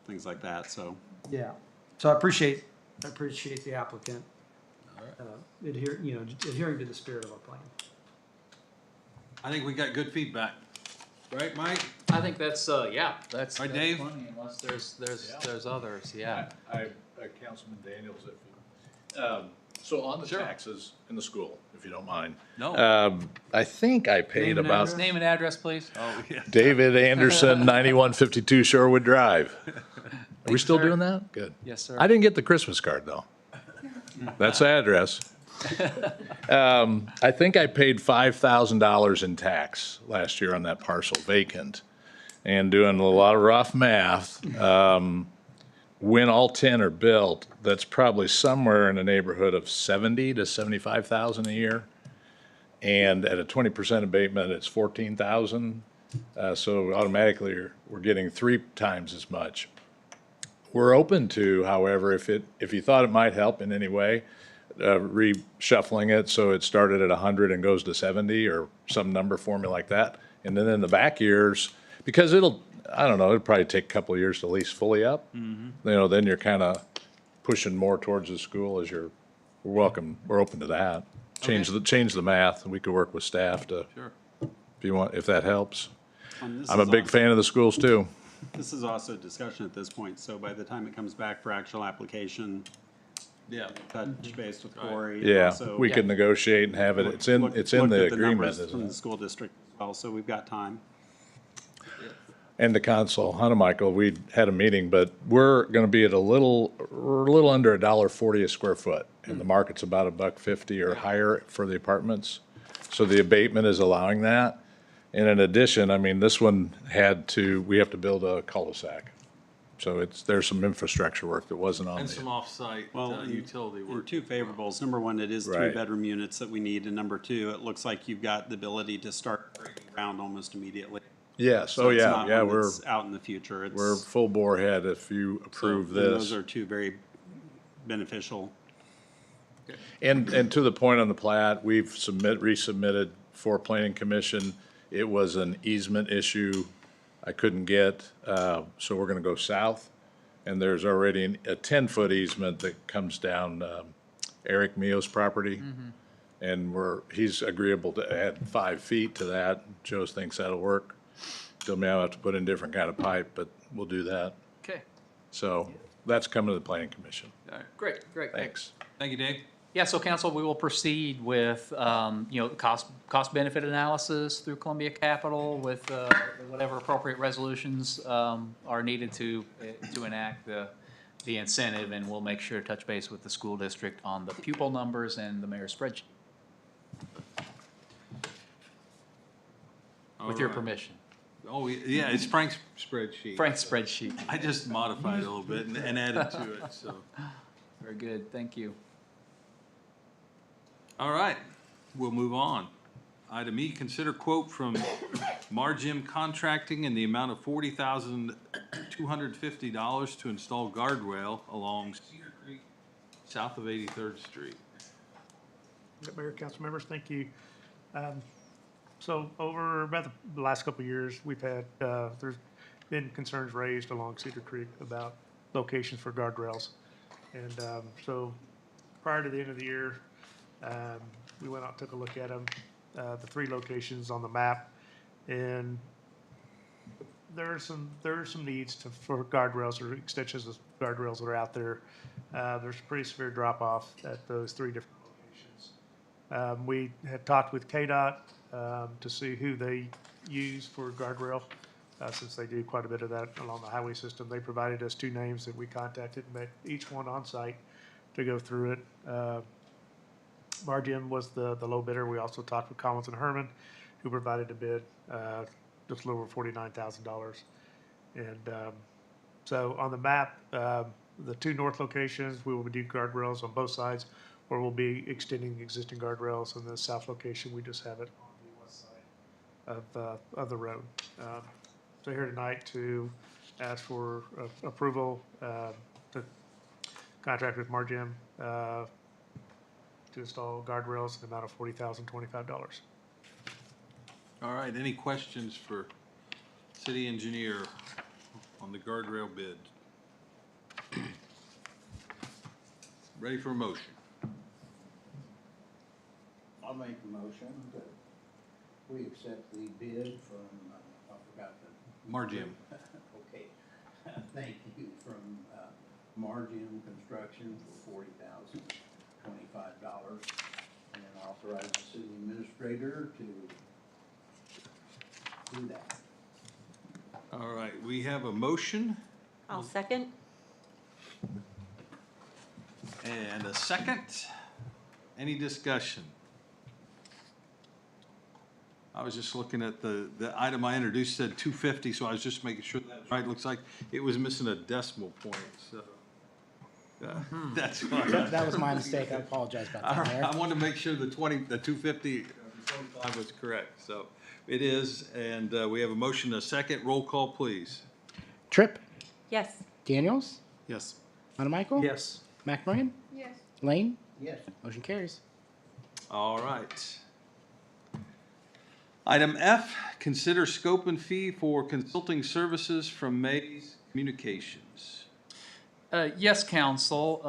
things like that, so. Yeah. So I appreciate the applicant adhering to the spirit of our plan. I think we got good feedback. Right, Mike? I think that's, that's Right, that's Dave? plenty, unless there's others, yeah. Councilman Daniels, if so on the taxes in the school, if you don't mind. No. I think I paid Name and about address? Name and address, please. Oh, yeah. David Anderson, 9152 Shorewood Drive. Are we still sir. doing that? Good. Yes, sir. I didn't get the Christmas card, though. That's the address. I think I paid $5,000 in tax last year on that parcel vacant. And doing a lot of rough math, when all 10 are built, that's probably somewhere in the neighborhood of 70 to 75,000 a year. And at a 20% abatement, it's 14,000. So automatically we're getting 3 times as much. We're open to, however, if you thought it might help in any way, reshuffling it so it started at 100 and goes to 70 or some number formula like that. And then in the back years, because it'll probably take a couple of years to lease fully up. Then you're kind of pushing more towards the school as we're open to that. Change the math, and we could work with staff to, Sure. if that helps. And this I'm a is big also- fan of the schools too. This is also a discussion at this point, so by the time it comes back for actual application, Yeah. touch base with Corey. Yeah, also we could negotiate and have it, it's in look- the look at agreement, numbers isn't From the it? school district as well, so we've got time. And the council, Michael, we had a meeting, but we're gonna be at a little under $1.40 a square foot. And the market's about $1.50 or higher for the apartments. So the abatement is allowing that. And in addition, I mean, this one we have to build a cul-de-sac. So there's some infrastructure work that wasn't on And some the, off-site Well, and- utility And work. two favorables, number one, it is Right. 3-bedroom units that we need, and number two, it looks like you've got the ability to start breaking ground almost immediately. yes, So it's not one we're that's out in the future, it's. full bore ahead if you so- approve and this. Those are two very beneficial. And to the point on the plat, we've resubmitted for planning commission. It was an easement issue I couldn't get, so we're gonna go south. And there's already a 10-foot easement that comes down, Eric Mio's property. And he's agreeable to add 5 feet to that. Joe thinks that'll work. Still may have to put in different kind of pipe, but we'll do that. Okay, So that's coming to the planning commission. All right. great. Thanks. Thank you, Dave. Yeah, so council, we will proceed with, cost benefit analysis through Columbia Capital with, whatever appropriate resolutions, are needed to enact the incentive, and we'll make sure to touch base with the school district on the pupil numbers and the mayor's spreadsheet. With your All right. permission. Oh, yeah, it's Frank's spreadsheet. Frank's spreadsheet. I just modified it a little bit and added to it, so. Very good, thank you. All right, we'll move on. Item E, consider quote from Margim Contracting in the amount of $40,250 to install guardrail along Cedar Creek, south of 83rd Street. Mayor, council members, thank you. So over about the last couple of years, we've had, there's been concerns raised along Cedar Creek about locations for guardrails. And so prior to the end of the year, we went out and took a look at them, the 3 locations on the map. And there are some needs for guardrails or extensions of guardrails that are out there. There's a pretty severe drop off at those 3 different locations. We had talked with KDOT to see who they use for guardrail, since they do quite a bit of that along the highway system. They provided us 2 names that we contacted and met each one on site to go through it. Margim was the low bidder. We also talked with Collins and Herman, who provided a bid just a little over $49,000. And so on the map, the 2 north locations, we will do guardrails on both sides, or we'll be extending the existing guardrails. And the south location, we just have it on the west side of the road. So here tonight to ask for approval to contract with Margim to install guardrails in the amount of $40,025. All right, any questions for city engineer on the guardrail bid? Ready for a motion? I'll make a motion that we accept the bid from, I forgot the. Margim. Okay, thank you, from Margim Construction for $40,025, and authorize the city administrator to do that. All right, we have a motion I'll second. and a second. Any discussion? I was just looking at the item I introduced said 250, so I was just making sure that's right. Looks like it was missing a decimal point, so. That's fine. That was my mistake. I apologize about All that, right, Mayor. I wanted to make sure the 250, 25 was correct, so it is, and we have a motion, a second, roll call, please. Tripp, Yes. Daniels, Yes. Montemichael. Yes. McMorgan, Yes. Lane, Yes. motion carries. All right. Item F, consider scope and fee for consulting services from Mays Communications. Yes, council.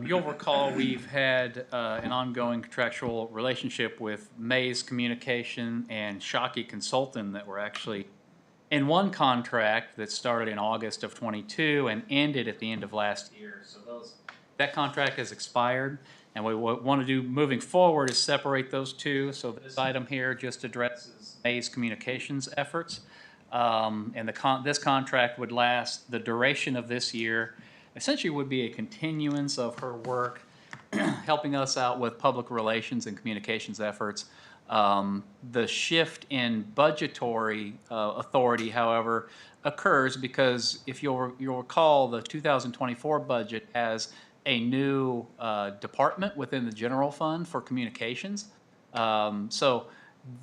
You'll recall we've had an ongoing contractual relationship with Mays Communication and Shockey Consulting that were actually in one contract that started in August of '22 and ended at the end of last year. So that contract has expired, and what we want to do moving forward is separate those two. So this item here just addresses Mays Communications efforts, and this contract would last the duration of this year. Essentially would be a continuance of her work helping us out with public relations and communications efforts. The shift in budgetary authority, however, occurs because if you'll recall, the 2024 budget has a new department within the general fund for communications. So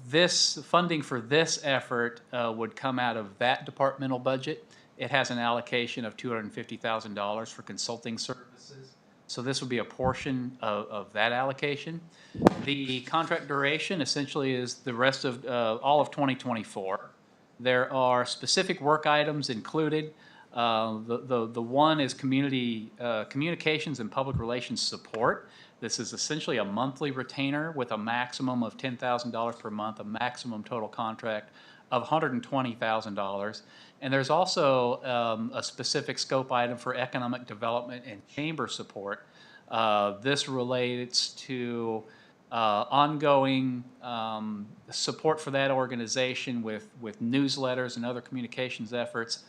this funding for this effort would come out of that departmental budget. It has an allocation of $250,000 for consulting services. So this would be a portion of that allocation. The contract duration essentially is the rest of all of 2024. There are specific work items included. The one is communications and public relations support. This is essentially a monthly retainer with a maximum of $10,000 per month, a maximum total contract of $120,000. And there's also a specific scope item for economic development and chamber support. This relates to ongoing support for that organization with newsletters and other communications efforts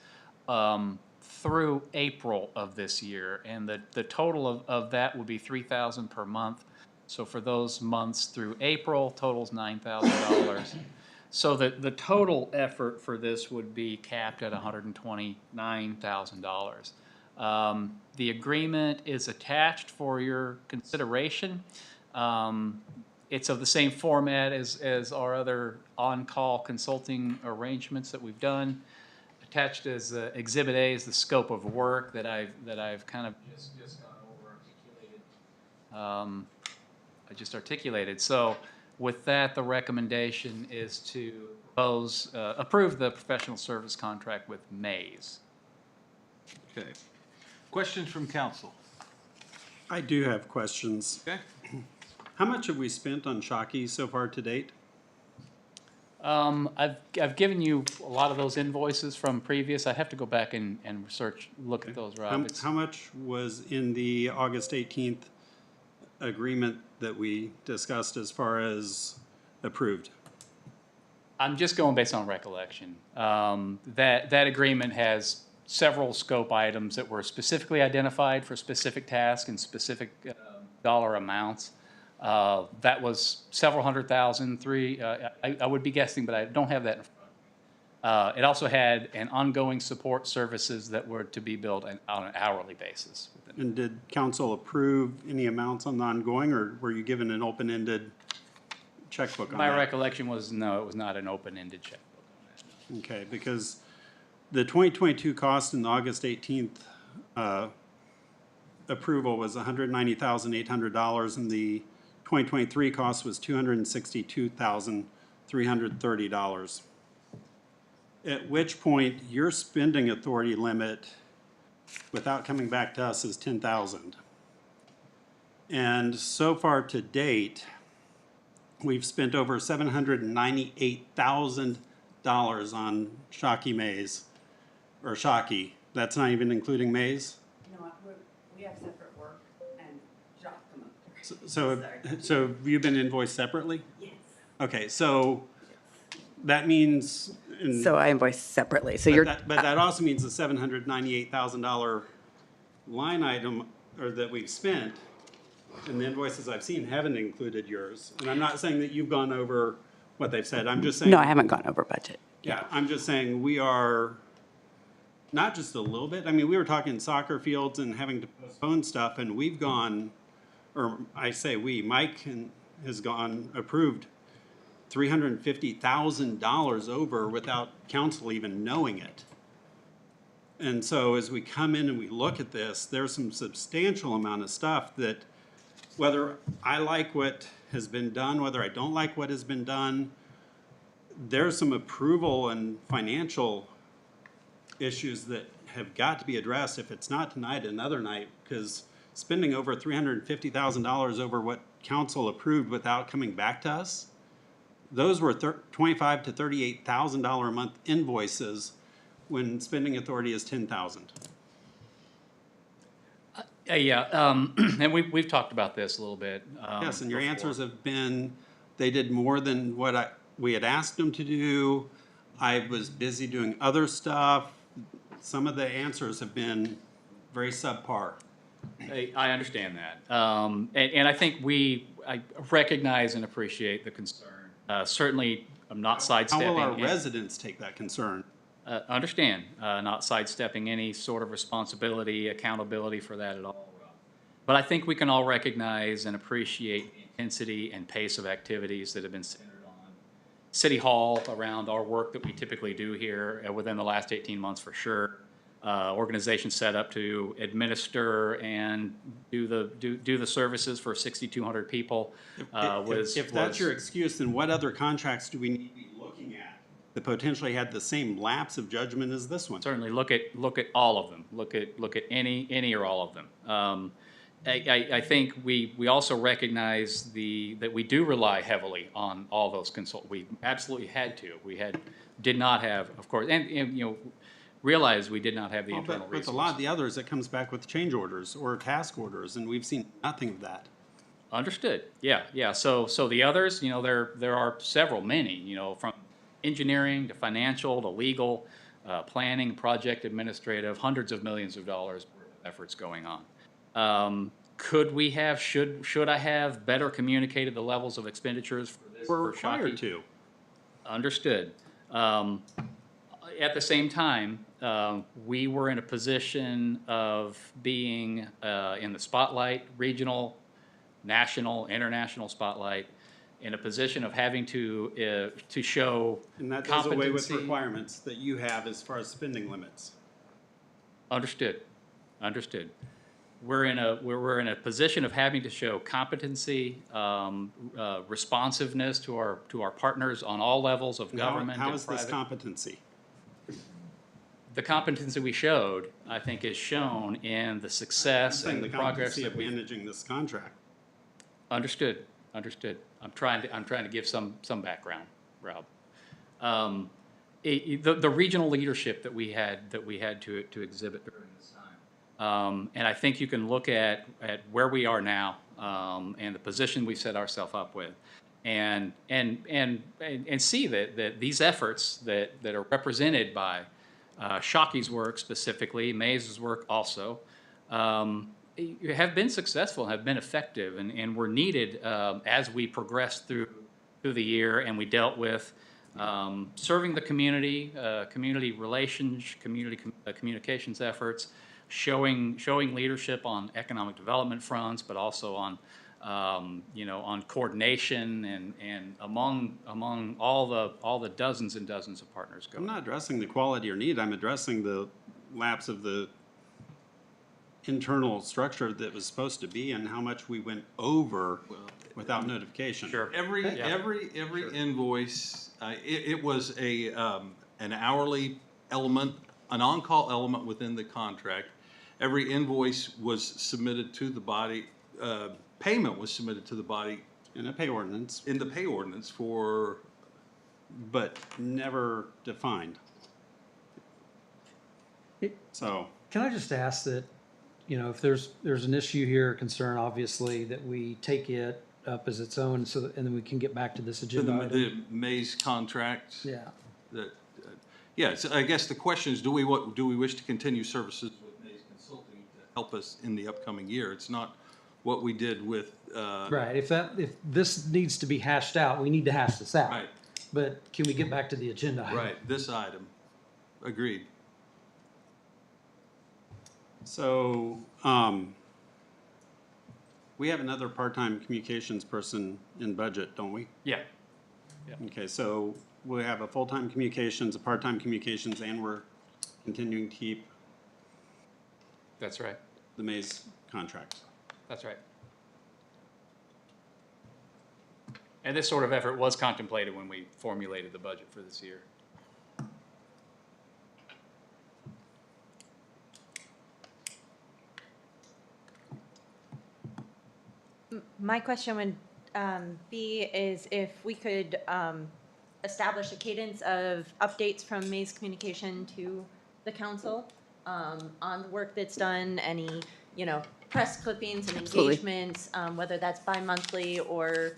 through April of this year. And the total of that would be $3,000 per month. So for those months through April, totals $9,000. So the total effort for this would be capped at $129,000. The agreement is attached for your consideration. It's of the same format as our other on-call consulting arrangements that we've done. Attached as Exhibit A is the scope of work that I've kind of just gone over articulated. I just articulated. So with that, the recommendation is to approve the professional service contract with Mays. Okay. Questions from council? I do have questions. Okay. How much have we spent on Shockey so far to date? I've given you a lot of those invoices from previous. I have to go back and look at those, Rob. It's- How much was in the August 18th agreement that we discussed as far as approved? I'm just going based on recollection. That agreement has several scope items that were specifically identified for specific tasks and specific dollar amounts. That was several hundred thousand, I would be guessing, but I don't have that in front. It also had an ongoing support services that were to be billed on an hourly basis. And did council approve any amounts on the ongoing, or were you given an open-ended checkbook on My that? recollection was, no, it was not an open-ended checkbook. Okay, because the 2022 cost in the August 18th approval was $190,800, and the 2023 cost was $262,330. At which point, your spending authority limit, without coming back to us, is $10,000. And so far to date, we've spent over $798,000 on Shockey Maze, or Shockey. That's not even including Maze? No, we have separate work and Jacques come up. So have you been invoiced separately? Yes. Okay, so that means. So I invoice separately, so But that also means the $798,000 line item, or that we've spent, and the invoices I've seen haven't included yours. And I'm not saying that you've gone over what they've said, I'm just saying. No, I haven't gone over budget. Yeah, I'm just saying we are, not just a little bit, I mean, we were talking soccer fields and having to postpone stuff, and we've gone, or I say we, Mike has gone, approved $350,000 over without council even knowing it. And so as we come in and we look at this, there's some substantial amount of stuff that, whether I like what has been done, whether I don't like what has been done, there's some approval and financial issues that have got to be addressed. If it's not tonight, another night, because spending over $350,000 over what council approved without coming back to us, those were $25,000 to $38,000 a month invoices when spending authority is $10,000. Yeah, and we've talked about this a little bit. Yes, and your before. answers have been, they did more than what we had asked them to do. I was busy doing other stuff. Some of the answers have been very subpar. I understand that. And I think I recognize and appreciate the concern. Certainly, I'm not How sidestepping. will our residents take that concern? Understand, not sidestepping any sort of responsibility, accountability for that at all. But I think we can all recognize and appreciate the intensity and pace of activities that have been centered on City Hall around our work that we typically do here within the last 18 months for sure. Organization set up to administer and do the services for 6,200 people. If that's your excuse, then what other contracts do we need to be looking at that potentially had the same lapse of judgment as this one? Certainly look at all of them. Look at any or all of them. I think we also recognize that we do rely heavily on all those we absolutely had to. Did not have, of course, and you know, realize we did not have the internal But resources. a lot of the others, it comes back with change orders or task orders, and we've seen nothing of that. Understood. Yeah. So the others, you know, there are many, you know, from engineering to financial to legal, planning, project administrative, hundreds of millions of dollars worth of efforts going on. Should I have better communicated the levels of expenditures for this? We're for required Shockey? to. Understood. At the same time, we were in a position of being in the spotlight, regional, national, international spotlight. in a position of having to show And that does away with competency. requirements that you have as far as spending limits. Understood, understood. We're in a position of having to show competency, responsiveness to our partners on all levels of government How and is this private. competency? The competency we showed, I think, is shown in the success Saying and the the progress competency that of we. managing this contract. Understood, understood. I'm trying to give some background, Rob. The regional leadership that we had to exhibit during this time. And I think you can look at where we are now, and the position we've set ourselves up with. And see that these efforts that are represented by Shocky's work specifically, Mays' work also, have been successful, have been effective, and were needed as we progressed through the year and we dealt with serving the community, community relations, communications efforts, showing leadership on economic development fronts, but also on on coordination and among all the dozens and dozens of partners I'm going. not addressing the quality or need, I'm addressing the lapse of the internal structure that was supposed to be and how much we went over without notification. Sure. Every invoice, it was an hourly element, an on-call element within the contract. Every invoice was submitted to the body, payment was submitted to the body In a pay ordinance, in the pay ordinance but never defined. So, Can I just ask that, if there's an issue here, a concern, obviously, that we take it up as its own, and then we can get back to this agenda item? the Mays contract. Yeah. That, yes, I guess the question is, do we wish to continue services with Mays Consulting to help us in the upcoming year? It's not what we did with, Right, if this needs to be hashed out, we need to hash this out. Right. But can we get back to the agenda item? right, this item. Agreed. so, we have another part-time communications person in budget, don't we? Yeah. Okay, so we have a full-time communications, a part-time communications, and we're continuing to keep That's right. the Mays contract. That's right. And this sort of effort was contemplated when we formulated the budget for this year. My question would be is if we could establish a cadence of updates from Mays Communication to the council on the work that's done, any, press clippings and engagements, whether that's bi-monthly or,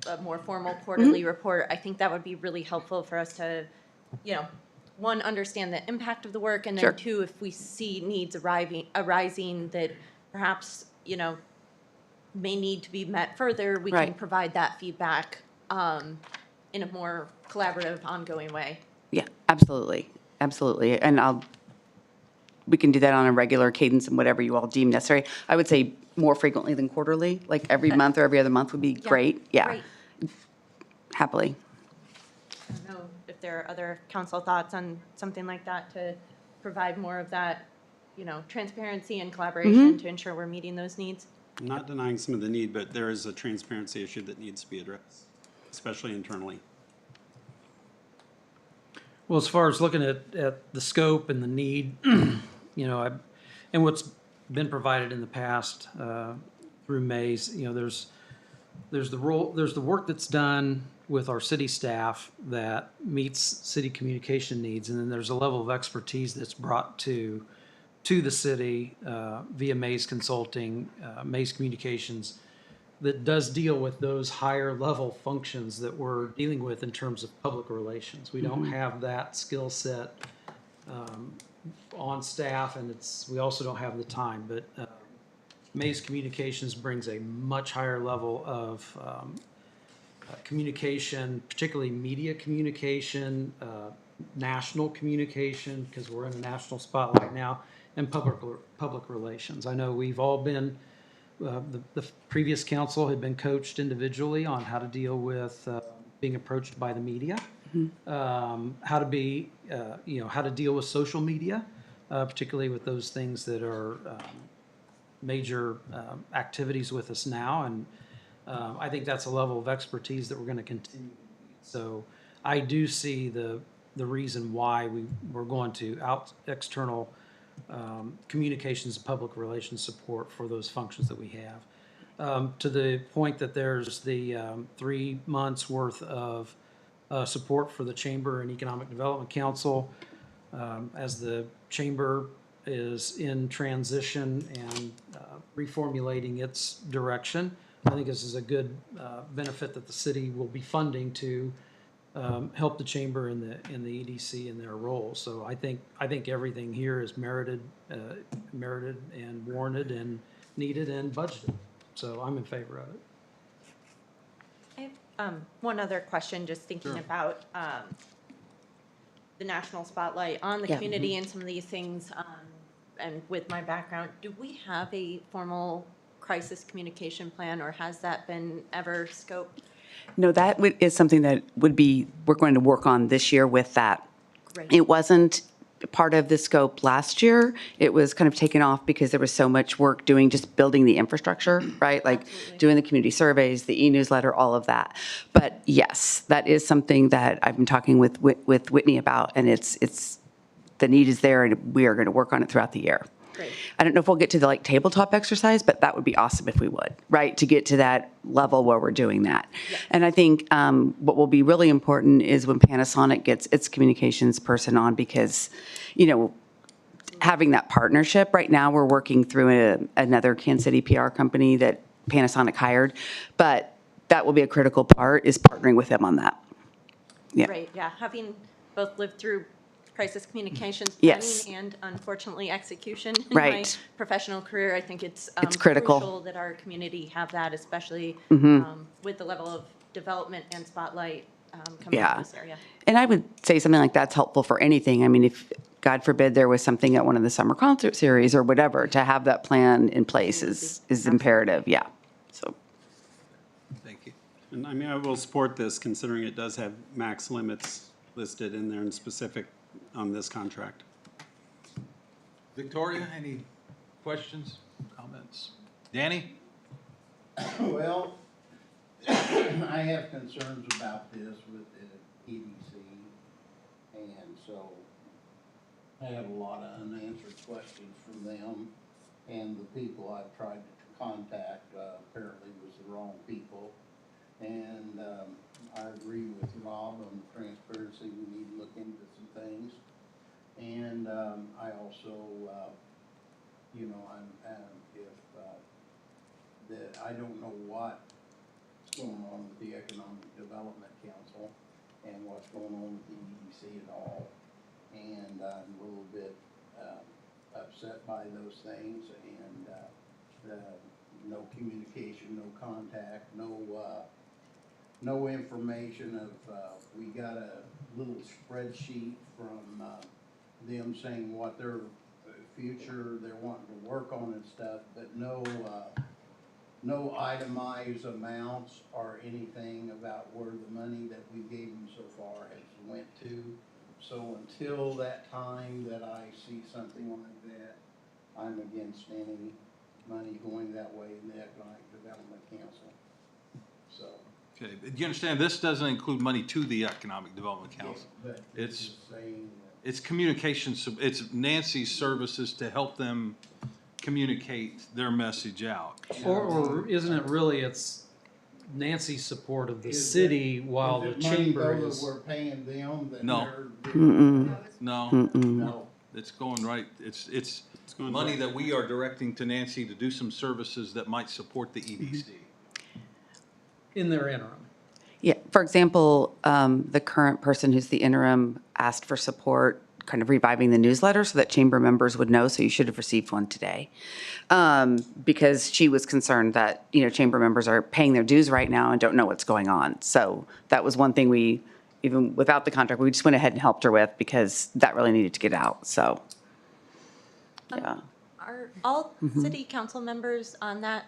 a more formal quarterly report. I think that would be really helpful for us to, one, understand the impact of the work, and then two, if we see needs arising that perhaps, may need to be met further, we can provide that feedback in a more collaborative, ongoing way. Yeah, absolutely, absolutely. And we can do that on a regular cadence and whatever you all deem necessary. I would say more frequently than quarterly, like every month or every other month would be great. Yeah, Great. happily. I don't know if there are other council thoughts on something like that to provide more of that, transparency and collaboration to ensure we're meeting those needs. I'm not denying some of the need, but there is a transparency issue that needs to be addressed, especially internally. Well, as far as looking at the scope and the need, and what's been provided in the past through Mays, there's the work that's done with our city staff that meets city communication needs, and then there's a level of expertise that's brought to the city via Mays Consulting, Mays Communications, that does deal with those higher level functions that we're dealing with in terms of public relations. We don't have that skill set on staff, and we also don't have the time, but Mays Communications brings a much higher level of communication, particularly media communication, national communication, because we're in a national spotlight now, and public relations. I know we've all been the previous council had been coached individually on how to deal with being approached by the media, how to be, how to deal with social media, particularly with those things that are major activities with us now. And I think that's a level of expertise that we're going to continue. So I do see the reason why we're going to external communications and public relations support for those functions that we have. To the point that there's the 3 months worth of support for the Chamber and Economic Development Council. As the Chamber is in transition and reformulating its direction, I think this is a good benefit that the city will be funding to help the Chamber and the EDC in their role. So I think everything here is merited and warranted and needed and budgeted. So I'm in favor of it. I have one other question, just thinking about the national spotlight on the Yeah. community and some of these things. And with my background, do we have a formal crisis communication plan, or has that been ever scoped? No, that is something that we're going to work on this year with that. Great. It wasn't part of the scope last year. It was kind of taken off because there was so much work doing, just building the infrastructure, right? Like Absolutely. doing the community surveys, the e-newsletter, all of that. But yes, that is something that I've been talking with Whitney about, and it's the need is there, and we are going to work on it throughout the year. Great. I don't know if we'll get to the like tabletop exercise, but that would be awesome if we would, right? To get to that level where we're doing that. Yeah. And I think what will be really important is when Panasonic gets its communications person on, because, having that partnership. Right now, we're working through another Kansas City PR company that Panasonic hired, but that will be a critical part, is partnering with them on that. Yeah. Right, yeah, having both lived through crisis communications Yes. planning and unfortunately execution in my Right. professional career, I think it's critical. crucial that our community have that, especially with the level of development and spotlight coming Yeah. from this area. And I would say something like that's helpful for anything. I mean, if, God forbid, there was something at one of the summer concert series or whatever, to have that plan in place is imperative, yeah. So, Thank you. And I mean, I will support this, considering it does have max limits listed in there and specific on this contract. Victoria, any questions, comments? Danny? Well, I have concerns about this with the EDC, and so I have a lot of unanswered questions from them, and the people I've tried to contact apparently was the wrong people. And I agree with Rob on transparency. We need to look into some things. And I also, I don't know what's going on with the Economic Development Council and what's going on with the EDC at all. And I'm a little bit upset by those things, and no communication, no contact, no information of, we got a little spreadsheet from them saying what their future they're wanting to work on and stuff, but no itemized amounts or anything about where the money that we gave them so far has went to. So until that time that I see something like that, I'm against any money going that way in the Economic Development Council. So. Okay, do you understand, this doesn't include money to the Economic Development Council? But It's- just saying that. It's communications, it's Nancy's services to help them communicate their message out. Or isn't it really, it's Nancy's support of the city while the Is it money, chamber though, is. that we're paying them that No. they're. No, No. it's going right, it's going money right. that we are directing to Nancy to do some services that might support the EDC. In their interim. yeah, for example, the current person who's the interim asked for support, kind of reviving the newsletter so that chamber members would know, so you should have received one today. Because she was concerned that, chamber members are paying their dues right now and don't know what's going on. So that was one thing we, even without the contract, we just went ahead and helped her with, because that really needed to get out, so. Yeah. Are all city council members on that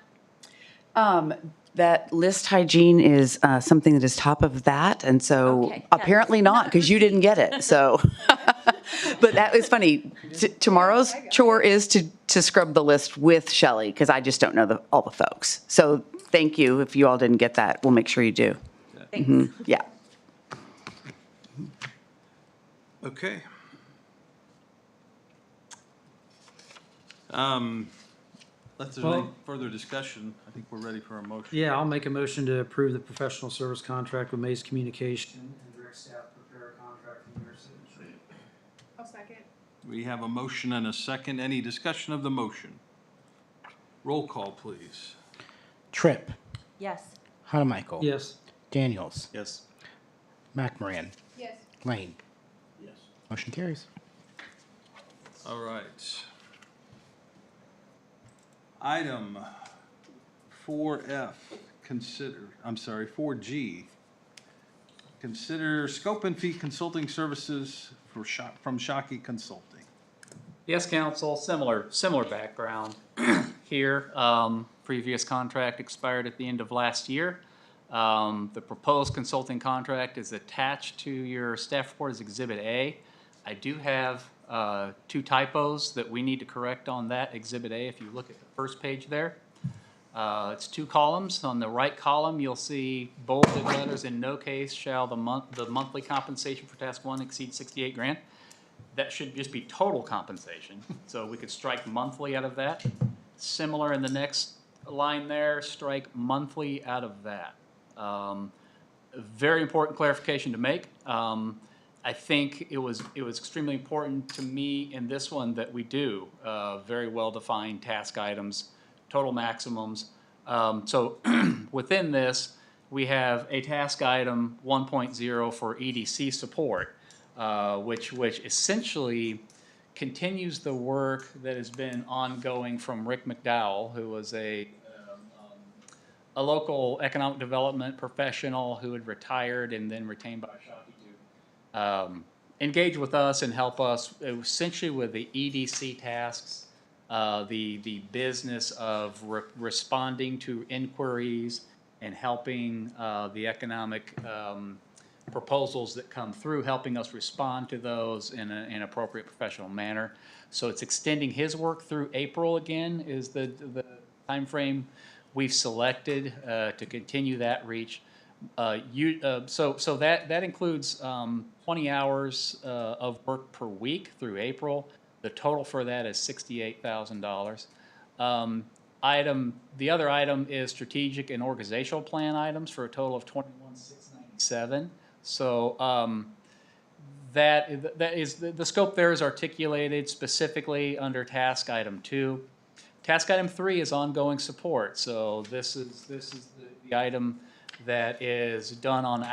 That list hygiene is something that is top of that, and so Okay, apparently not, because you didn't get it, so. But that was funny. Tomorrow's chore is to scrub the list with Shelley, because I just don't know all the folks. So thank you. If you all didn't get that, we'll make sure you do. Thanks. Yeah. Okay. Unless there's any Well- further discussion, I think we're ready for a motion. Yeah, I'll make a motion to approve the professional service contract with Maze Communication and direct staff to prepare a contract for your signature. I'll second. We have a motion and a second. Any discussion of the motion? Roll call, please. Tripp, Yes. Hanamichael. Yes. Daniels, Yes. McMoran, Yes. Lane. Yes. Motion carries. All right. Item 4F, 4G. Consider scope and fee consulting services from Shockey Consulting. Yes, council, similar background here. Previous contract expired at the end of last year. The proposed consulting contract is attached to your staff report as Exhibit A. I do have 2 typos that we need to correct on that Exhibit A. If you look at the first page there, it's 2 columns. On the right column, you'll see bolded letters, "In no case shall the monthly compensation for task 1 exceed 68 grand." That should just be total compensation. So we could strike monthly out of that. Similar in the next line there, strike monthly out of that. Very important clarification to make. I think it was extremely important to me in this one that we do very well-defined task items, total maximums. So within this, we have a task item 1.0 for EDC support, which essentially continues the work that has been ongoing from Rick McDowell, who was a local economic development professional who had retired and then retained by Shockey to engage with us and help us essentially with the EDC tasks, the business of responding to inquiries and helping the economic proposals that come through, helping us respond to those in an appropriate professional manner. So it's extending his work through April again is the timeframe we've selected to continue that reach. So that includes 20 hours of work per week through April. The total for that is $68,000. The other item is strategic and organizational plan items for a total of $21,697. So that is the scope there is articulated specifically under task item 2. Task item 3 is ongoing support. So this is the item that is done on an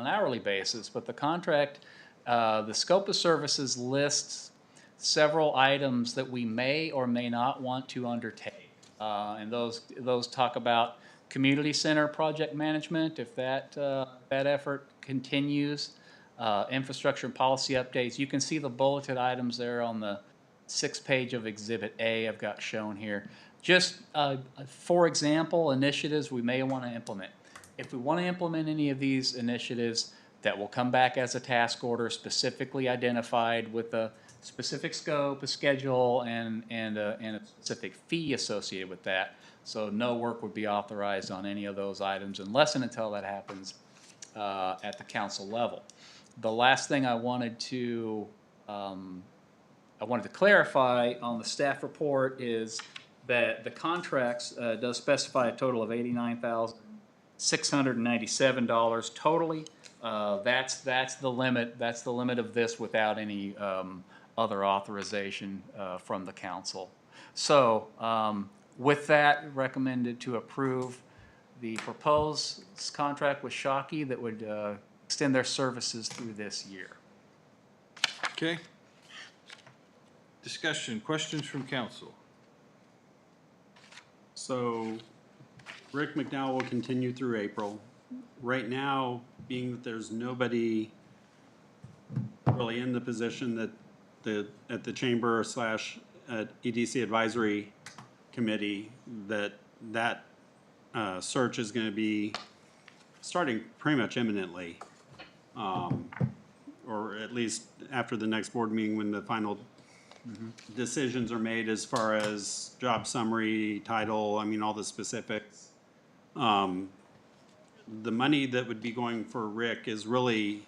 hourly basis. But the contract, the scope of services lists several items that we may or may not want to undertake, and those talk about community center project management, if that effort continues, infrastructure and policy updates. You can see the bulleted items there on the 6th page of Exhibit A I've got shown here. Just, for example, initiatives we may want to implement. If we want to implement any of these initiatives, that will come back as a task order specifically identified with a specific scope, a schedule, and a specific fee associated with that. So no work would be authorized on any of those items unless and until that happens at the council level. The last thing I wanted to clarify on the staff report is that the contracts does specify a total of $89,697 totally. That's the limit. That's the limit of this without any other authorization from the council. So with that, recommended to approve the proposed contract with Shockey that would extend their services through this year. Okay. Discussion, questions from council? So Rick McDowell will continue through April. Right now, being that there's nobody really in the position that at the chamber / at EDC advisory committee, that search is gonna be starting pretty much imminently. Or at least after the next board meeting when the final decisions are made as far as job summary, title, I mean, all the specifics. The money that would be going for Rick is really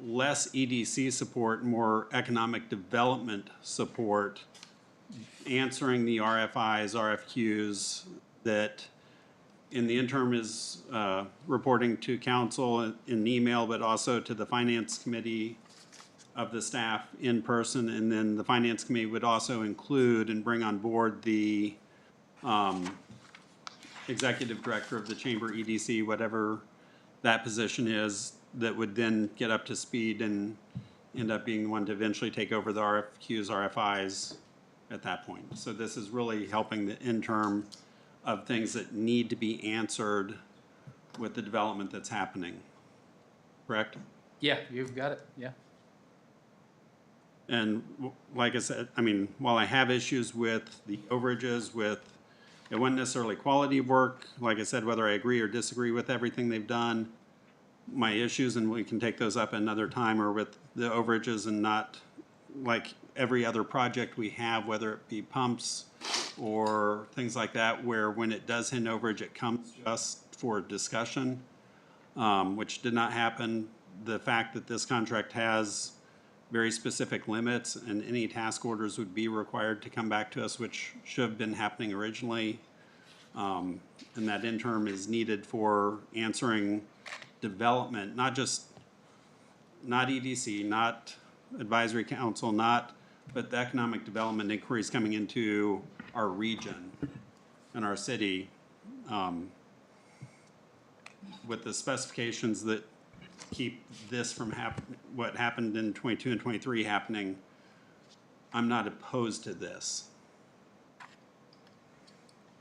less EDC support, more economic development support, answering the RFIs, RFQs that in the interim is reporting to council in email, but also to the finance committee of the staff in person. And then the finance committee would also include and bring on board the executive director of the chamber, EDC, whatever that position is, that would then get up to speed and end up being the one to eventually take over the RFQs, RFIs at that point. So this is really helping the interim of things that need to be answered with the development that's happening. Correct? Yeah, you've got it, yeah. And like I said, I mean, while I have issues with the overages, it wasn't necessarily quality of work. Like I said, whether I agree or disagree with everything they've done, my issues, and we can take those up another time, are with the overages and not like every other project we have, whether it be pumps or things like that, where when it does hit overage, it comes just for discussion, which did not happen. The fact that this contract has very specific limits and any task orders would be required to come back to us, which should have been happening originally. And that interim is needed for answering development, not EDC, not advisory council, but the economic development inquiries coming into our region and our city, with the specifications that keep this from what happened in 22 and 23 happening. I'm not opposed to this.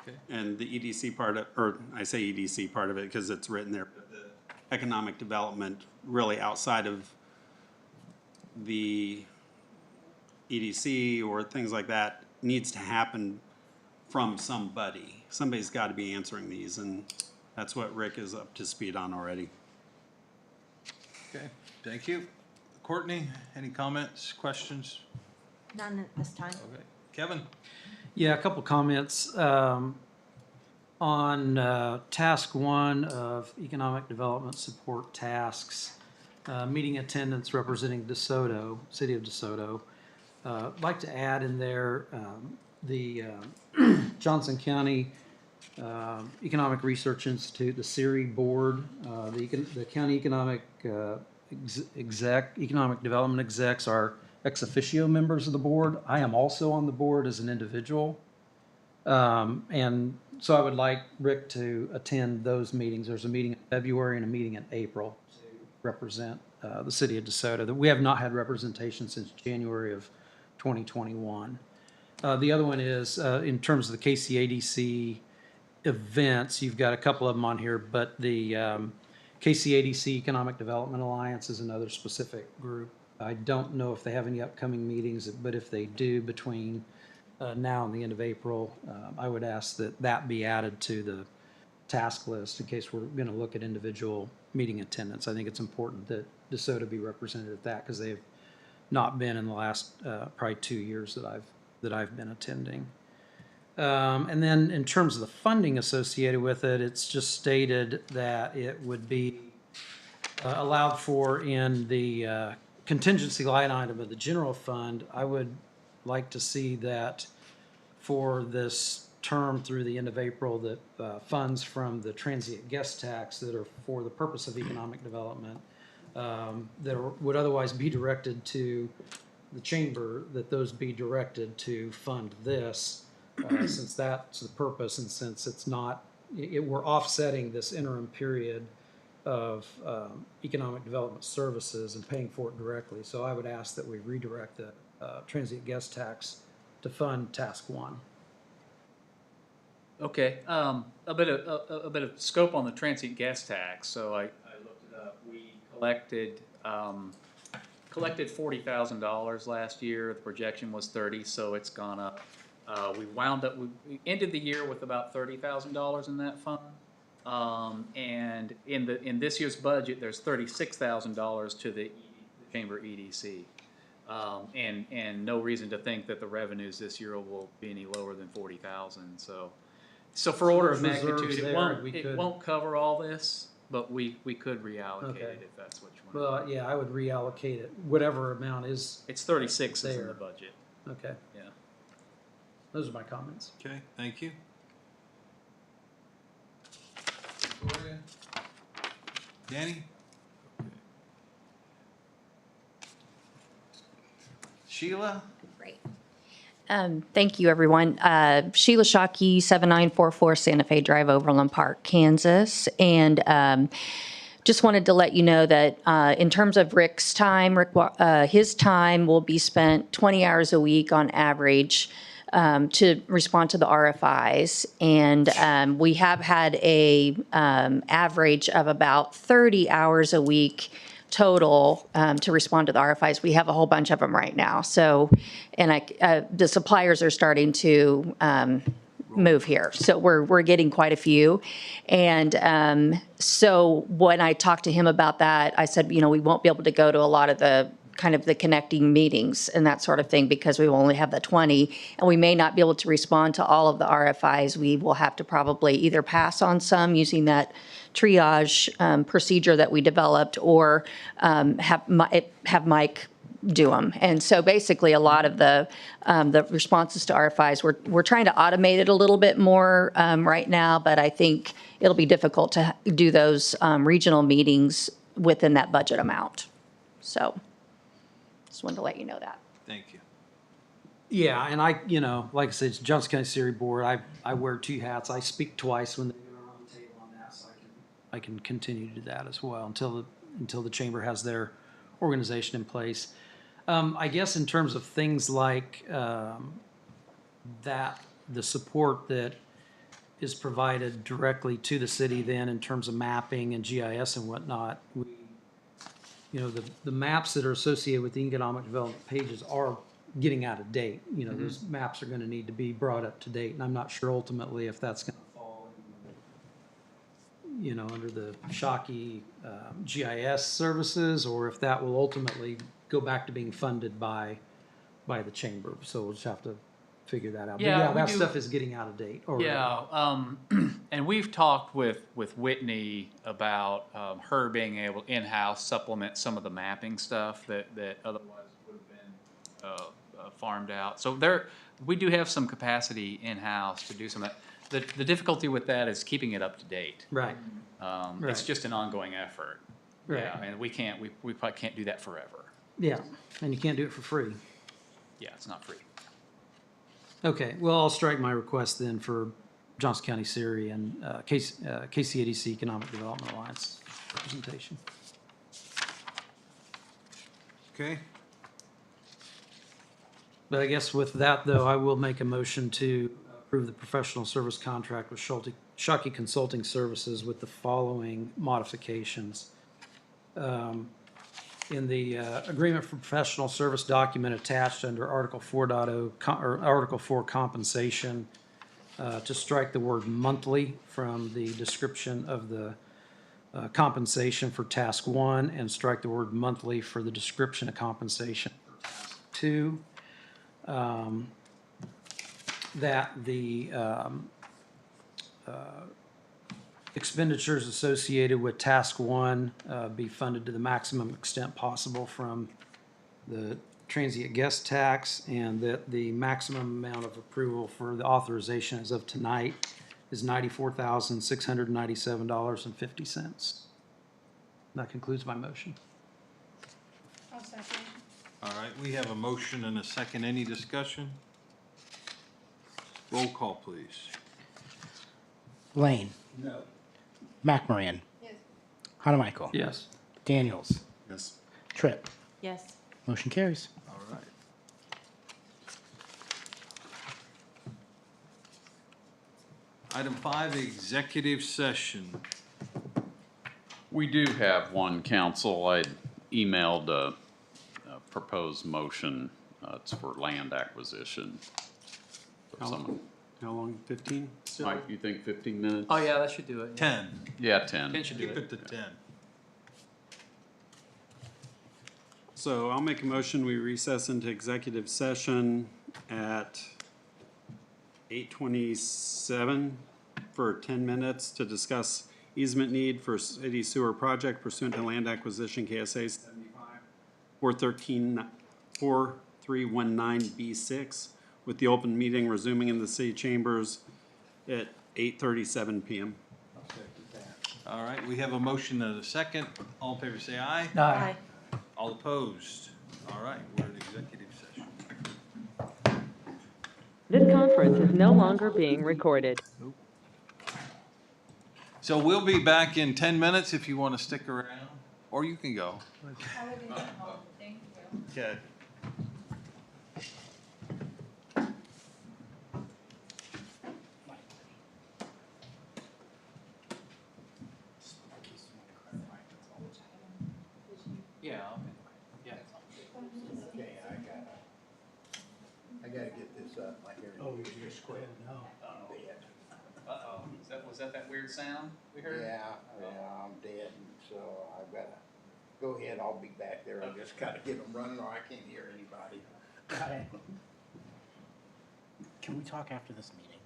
Okay. And the EDC part or I say EDC part of it because it's written there, but the economic development really outside of the EDC or things like that needs to happen from somebody. Somebody's got to be answering these, and that's what Rick is up to speed on already. Okay, thank you. Courtney, any comments, questions? None at this time. Okay, Kevin? Yeah, a couple comments. On task 1 of economic development support tasks, meeting attendance representing DeSoto, City of DeSoto. I'd like to add in there the Johnson County Economic Research Institute, the CERI board, the county economic economic development execs are ex officio members of the board. I am also on the board as an individual. And so I would like Rick to attend those meetings. There's a meeting in February and a meeting in April to represent the city of DeSoto. That we have not had representation since January of 2021. The other one is in terms of the KCADC events, you've got a couple of them on here, but the KCADC Economic Development Alliance is another specific group. I don't know if they have any upcoming meetings, but if they do between now and the end of April, I would ask that be added to the task list in case we're going to look at individual meeting attendance. I think it's important that DeSoto be represented at that because they've not been in the last probably 2 years that I've been attending. And then in terms of the funding associated with it, it's just stated that it would be allowed for in the contingency line item of the general fund. I would like to see that for this term through the end of April, that funds from the transient guest tax that are for the purpose of economic development that would otherwise be directed to the chamber, that those be directed to fund this, since that's the purpose and since it's not, we're offsetting this interim period of economic development services and paying for it directly. So I would ask that we redirect the transient guest tax to fund task 1. Okay, a bit of scope on the transient gas tax. So I looked it up. We collected $40,000 last year. The projection was 30, so it's gone up We wound up, we ended the year with about $30,000 in that fund. And in this year's budget, there's $36,000 to the Chamber EDC. And no reason to think that the revenues this year will be any lower than 40,000. So for order of Reserves magnitude, there, it won't cover all this, but we could reallocate Okay. it if that's what you want. Well, yeah, I would reallocate it, whatever amount is, It's 36 is in there. the budget, okay. yeah. Those are my comments. Okay, thank you. Victoria? Danny? Sheila? Great. Thank you, everyone. Sheila Shockey, 7944 Santa Fe Drive, Overland Park, Kansas. And just wanted to let you know that in terms of Rick's time, his time will be spent 20 hours a week on average to respond to the RFIs. And we have had a average of about 30 hours a week total to respond to the RFIs. We have a whole bunch of them right now. So, and the suppliers are starting to move here. So we're getting quite a few. And so when I talked to him about that, I said, you know, we won't be able to go to a lot of the kind of the connecting meetings and that sort of thing because we will only have the 20 and we may not be able to respond to all of the RFIs. We will have to probably either pass on some using that triage procedure that we developed or have Mike do them. And so basically a lot of the responses to RFIs, we're trying to automate it a little bit more right now, but I think it'll be difficult to do those regional meetings within that budget amount. So just wanted to let you know that. Thank you. Yeah, and I, you know, like I said, it's Johnson County City Board. I wear two hats. I speak twice when they go around the table on that, so I can continue to do that as well until the chamber has their organization in place. I guess in terms of things like that, the support that is provided directly to the city then in terms of mapping and GIS and whatnot, you know, the maps that are associated with the economic development pages are getting out of date. You know, those maps are going to need to be brought up to date, and I'm not sure ultimately if that's going to fall, you know, under the Shockey GIS services, or if that will ultimately go back to being funded by the chamber. So we'll just have to figure that out. Yeah, but yeah, that we do. stuff is getting out of date already. Yeah, and we've talked with Whitney about her being able in-house supplement some of the mapping stuff that otherwise would have been farmed out. So we do have some capacity in-house to do some of that. The difficulty with that is keeping it up to date. Right. It's just an ongoing effort. Right. Yeah, and we probably can't do that forever. Yeah, and you can't do it for free. Yeah, it's not free. Okay, well, I'll strike my request then for Johnson County Siri and KCADC Economic Development Alliance representation. Okay, But I guess with that, though, I will make a motion to approve the professional service contract with Shockey Consulting Services with the following modifications. In the agreement for professional service document attached under Article 4.0, or Article 4 compensation, to strike the word monthly from the description of the compensation for task 1 and strike the word monthly for the description of compensation for task 2. That the expenditures associated with task 1 be funded to the maximum extent possible from the transient guest tax, and that the maximum amount of approval for the authorization as of tonight is $94,697.50. That concludes my motion. I'll second. all right, we have a motion and a second. Any discussion? Roll call, please. Lane. No. McMoran. Yes. Hanamichael. Yes. Daniels. Yes. Tripp. Yes. Motion carries. All right. Item 5, executive session. We do have one, council. I emailed a proposed motion. It's for land acquisition. Someone, How long, 15? Mike, you think 15 minutes? Oh, yeah, that should do it. 10. Yeah, 10. 10 should do Keep it. it to 10. So I'll make a motion, we recess into executive session at 8:27 for 10 minutes to discuss easement need for city sewer project pursuant to land acquisition KSA 75 4319B6, with the open meeting resuming in the city chambers at 8:37 PM. All right, we have a motion and a second. All in favor, say aye. Aye. All opposed? All right, we're in executive session. This conference is no longer being recorded. So we'll be back in 10 minutes if you want to stick around, or you can go. Okay. Yeah, okay. Yeah. Okay, I gotta get this up like every. Oh, you're just quit. No. I'm dead. Uh-oh, was that weird sound we heard? Yeah, I'm dead, and so I've gotta, go ahead, I'll be back there, I just gotta get them running or I can't hear anybody. Can we talk after this meeting?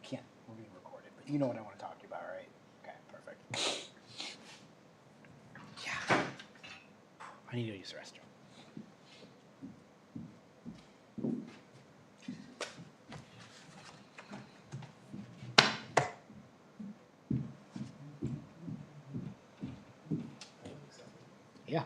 Can't, we're being recorded, but you know what I want to talk to you about, right? Okay, perfect. Yeah. I need to use the restroom. Yeah.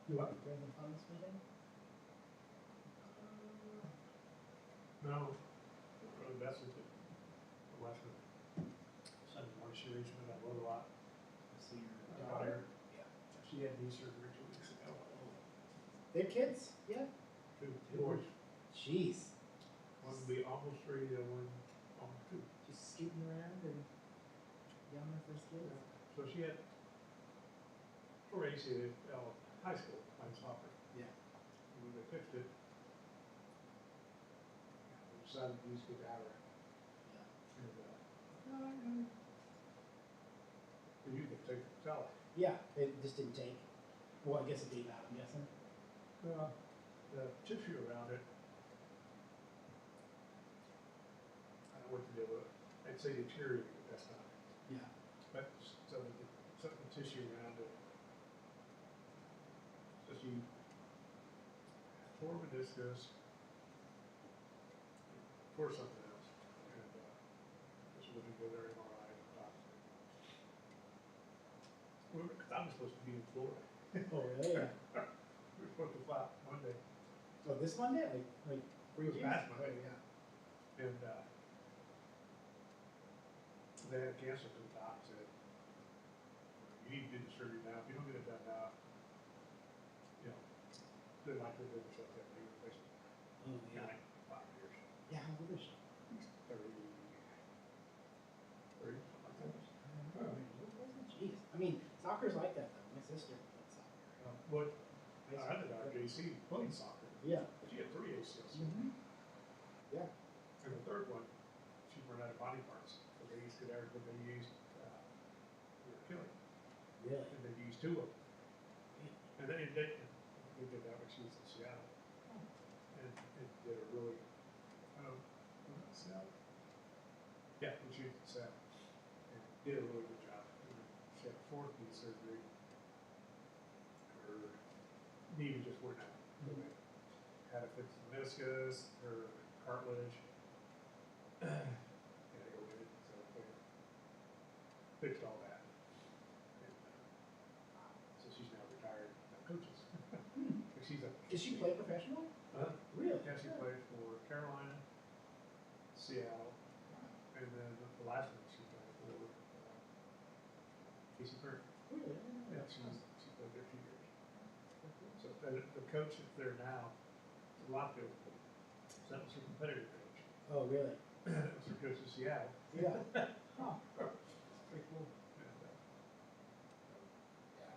You want to bring the funds meeting? No, probably best with it. Western. Sunday morning, she reached me, I wrote a lot. See your Daughter. Yeah. She had knee surgery 2 weeks ago. They have kids? Yeah. Two boys. Jeez. One will be almost 3, the other one almost 2. Just scooting around and young with those kids. So she had tore ACL high school playing soccer. Yeah. And when they fixed it, they decided to use good hour. And, you can take the salad. Yeah, it just didn't take. Well, I guess it gave out, I'm guessing. The tissue around it, I don't know what to do with it. I'd say deteriorated, but that's not. Yeah. But, so the tissue around it. So she tore meniscus, tore something else, and, just looking for their MRI. Cause I was supposed to be in Florida. Oh, really? Yeah. We were supposed to fly out Monday. So this Monday, like It was past Monday, yeah. And, they had cancer to the top, said, you need to distribute now. If you don't get it done now, you know, the likelihood of shut down the replacement. Yeah. 5 years. Yeah, how old is she? 30, something like that. Jeez, I mean, soccer's like that though. My sister played soccer. What, I had our JC played soccer. Yeah. She had 3 ACLs. Yeah. And the third one, she ran out of body parts. So they used it there, but they used, Achilles. Really? And they used 2 of them. And they did that when she was in Seattle. And did a really, was it Seattle? Yeah, when she was in Seattle. And did a really good job. And she had a 4th knee surgery. Her knee just went out. Had to fix the meniscus, her cartilage. Had to go in it, so they fixed all that. And, so she's now retired, coaches. But she's a. Did she play professional? Really? Yeah, she played for Carolina, Seattle, and then the last one she played for Casey Curry. Really? Yeah, she played there 2 years. So the coach that's there now, Rockville, that was her competitive coach. Oh, really? That was her coach in Seattle. Yeah. Oh, pretty cool. And, Yeah.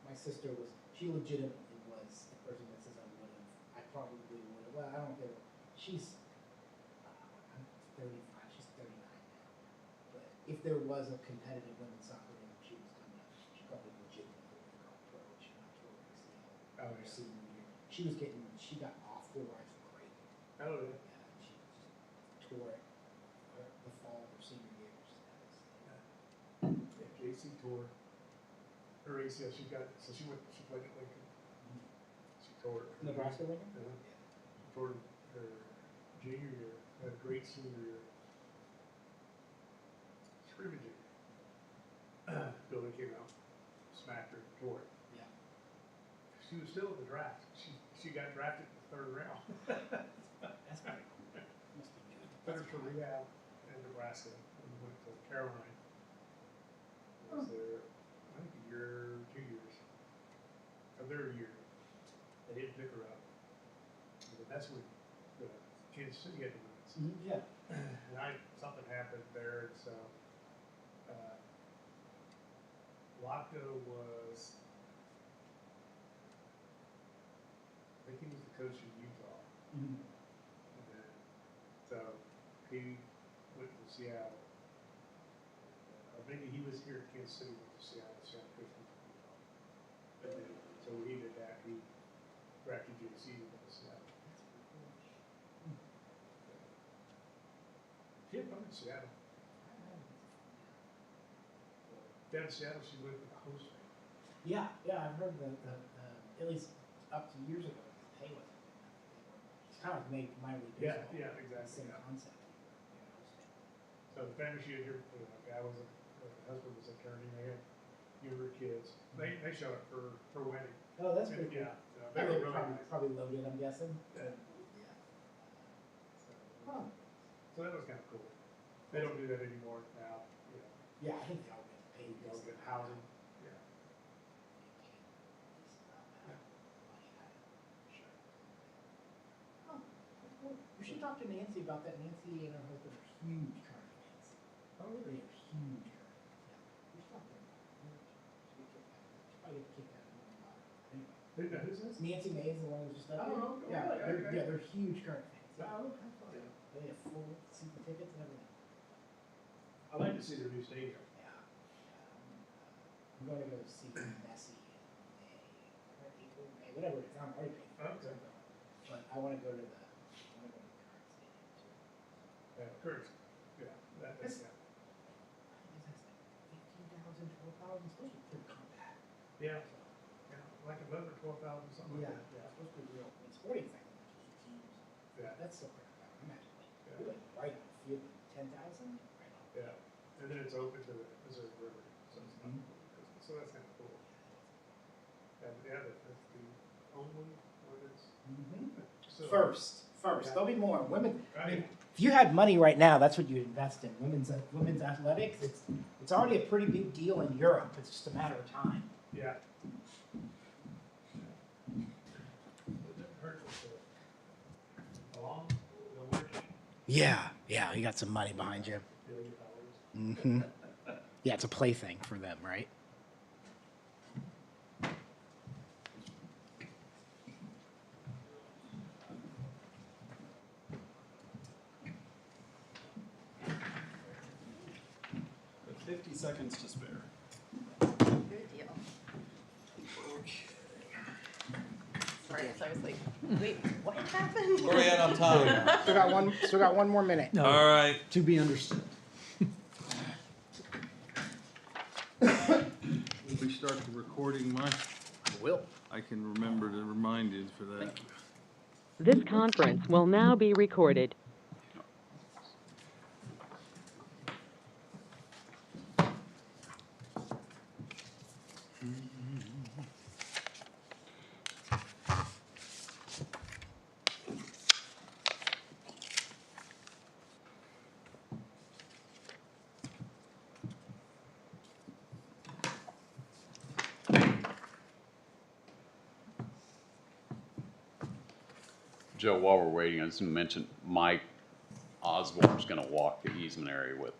My sister was, she legitimately was the person that says I would have, I probably would have, well, I don't care. She's, I'm 35, she's 39 now. But if there was a competitive women's soccer game, she was coming up, she probably legitimately would have gone pro. She got to her Oh, her yeah. senior year. She got off full rides great. oh, yeah. Yeah, she just tore it the fall of her senior year. Yeah, JC tore her ACL. She played at Lincoln. She tore it. Nebraska Lincoln? She tore her junior year, had a great senior year. Scrimmaging. Billy came out, smacked her, tore it. Yeah. She was still in the draft. She got drafted in the 3rd round. That's pretty cool. Must be good. Better for rehab in Nebraska and went to Carolina. Was there, I think, 2 years. Of their year. They didn't pick her up. But that's when the Kansas City had the wins. Yeah. And something happened there, and so, Locko was, I think he was the coach in Utah. Mhm. And then, so he went to Seattle. Or maybe he was here at Kansas City, went to Seattle, coach went to Utah. And then, so when he did that, he drafted JC to go to Seattle. She had fun in Seattle. Down in Seattle, she lived with a host family. Yeah, I've heard at least up to years ago, the pay wasn't good enough. It's kind of like minor league baseball. Yeah, exactly. Same Yeah. concept. So the family she had here, the guy was the husband was an attorney, they had younger kids. They showed up for her wedding. Oh, that's pretty cool. Yeah, so They they were were really nice. probably loaded, I'm guessing. Yeah. So, huh. So that was kind of cool. They don't do that anymore now, you know, Yeah, I think they all get paid. you don't get housing. Yeah. You should talk to Nancy about that. Nancy and her husband are huge current fans. Oh, really? They are huge current fans. Yeah. You should talk to her. She probably get kicked out of Anyway. Who's this? Nancy Mays, the one who's just up here. Oh, Yeah, really? Okay. they're huge current fans. Oh, Yeah. They have full season tickets and everything. I like to see their new stadium. Yeah. I'm going to go see Messi in May, or April, May, whatever it is. I'm already paid for it. Okay. But I want to go to the current stadium too. Yeah, Kurt. Yeah, that's, yeah. I think that's like 15,000, 12,000. It's supposed to be pretty compact. Yeah, yeah, like 11 or 12,000, something like Yeah, that. yeah. It's supposed to be real. I mean, sporting thing, like teams. Yeah. That's so pretty compact. Imagine Yeah. you're like right on the field, 10,000, right on. Yeah, and then it's open to the Missouri River, so it's not, Mm-hmm. so that's kind of cool. And yeah, that's the only women's. Mm-hmm. facility. First. Yeah. There'll be more. Women, I Right. mean, if you had money right now, that's what you'd invest in. Women's athletics, it's already a pretty big deal in Europe. It's just a matter of time. Yeah. Yeah, you got some money behind you. Mm-hmm. Yeah, it's a plaything for them, right? With 50 seconds to spare. Sorry, so I was like, wait, what happened? Where are we at on time? Still got one more minute. No, All right. to be understood. If we start the recording, Mike, I can remember to remind you for that. This conference will now be recorded. Joe, while we're waiting, I just want to mention Mike Osborne's going to walk the easement area with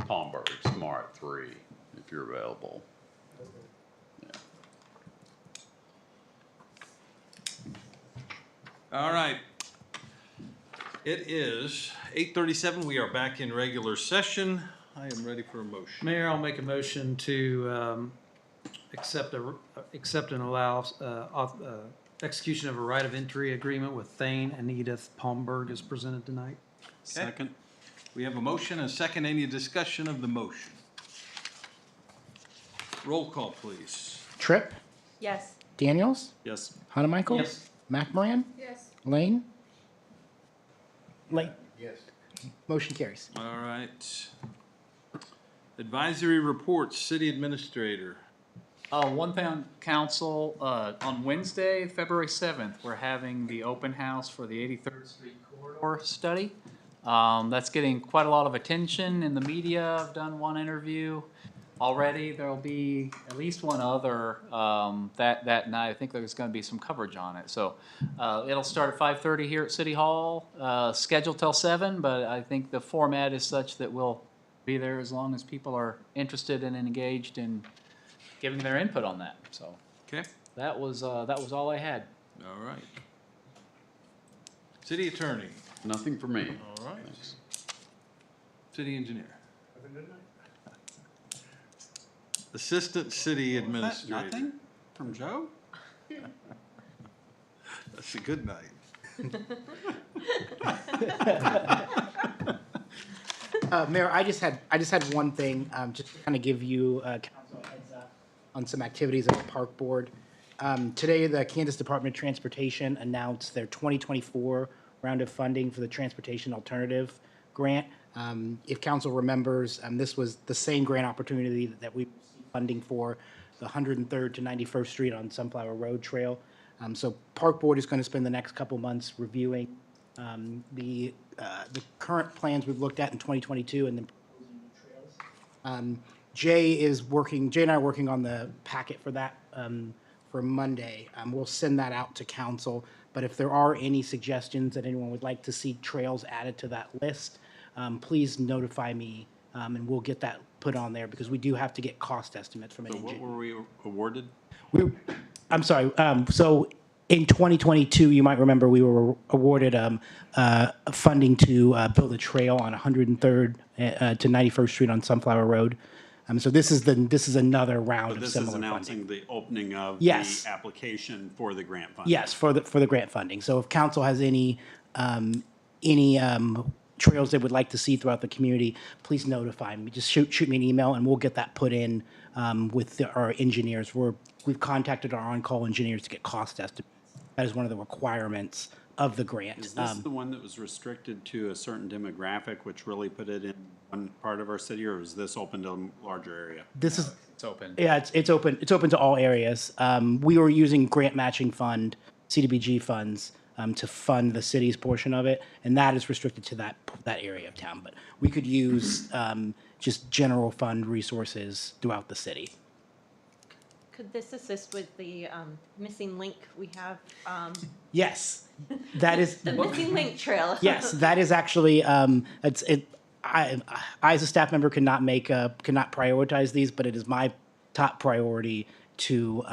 Tom Burge tomorrow at 3, if you're available. Yeah. All right. It is 8:37. We are back in regular session. I am ready for a motion. Mayor, I'll make a motion to accept and allow execution of a right of entry agreement with Thane and Edith Palmberg as presented tonight. Second. We have a motion and a second. Any discussion of the motion? Roll call, please. Tripp, Yes. Daniels, Yes. Hanamichael, Yes. McMoran, Yes. Lane. Yes. Motion carries. All right. Advisory reports, city administrator. One thing on council, on Wednesday, February 7th, we're having the open house for the 83rd Street corridor study. That's getting quite a lot of attention in the media. I've done one interview already. There'll be at least one other that night. I think there's going to be some coverage on it. So it'll start at 5:30 here at City Hall, scheduled till 7, but I think the format is such that we'll be there as long as people are interested and engaged in giving their input on that. So Okay. that was all I had. All right. City attorney. Nothing for me. All right. City engineer. Assistant city administrator. Nothing from Joe? That's a good night. Mayor, I just had one thing, just to kind of give you, council a heads up on some activities of the park board. Today, the Kansas Department of Transportation announced their 2024 round of funding for the Transportation Alternative Grant. If council remembers, this was the same grant opportunity that we received funding for the 103rd to 91st Street on Sunflower Road Trail. So Park Board is going to spend the next couple months reviewing the current plans we've looked at in 2022 and then proposing new trails. Jay and I are working on the packet for that for Monday. We'll send that out to council, but if there are any suggestions that anyone would like to see trails added to that list, please notify me, and we'll get that put on there because we do have to get cost estimates from an So what engineer. were we awarded? I'm sorry. So in 2022, you might remember we were awarded funding to build a trail on 103rd to 91st Street on Sunflower Road. So this is another round But of this is similar announcing funding. the opening of Yes. the application for the grant funding. Yes, for the grant funding. So if council has any trails they would like to see throughout the community, please notify me. Just shoot me an email and we'll get that put in with our engineers. We've contacted our on-call engineers to get cost estimates. That is one of the requirements of the grant. Is this the one that was restricted to a certain demographic, which really put it in one part of our city, or is this open to a larger area? This is, It's open. yeah, it's open to all areas. We were using grant matching fund, CDBG funds, to fund the city's portion of it, and that is restricted to that area of town. But we could use just general fund resources throughout the city. Could this assist with the missing link we have? Yes, that is The missing link trail. Yes, that is actually I as a staff member cannot prioritize these, but it is my top priority to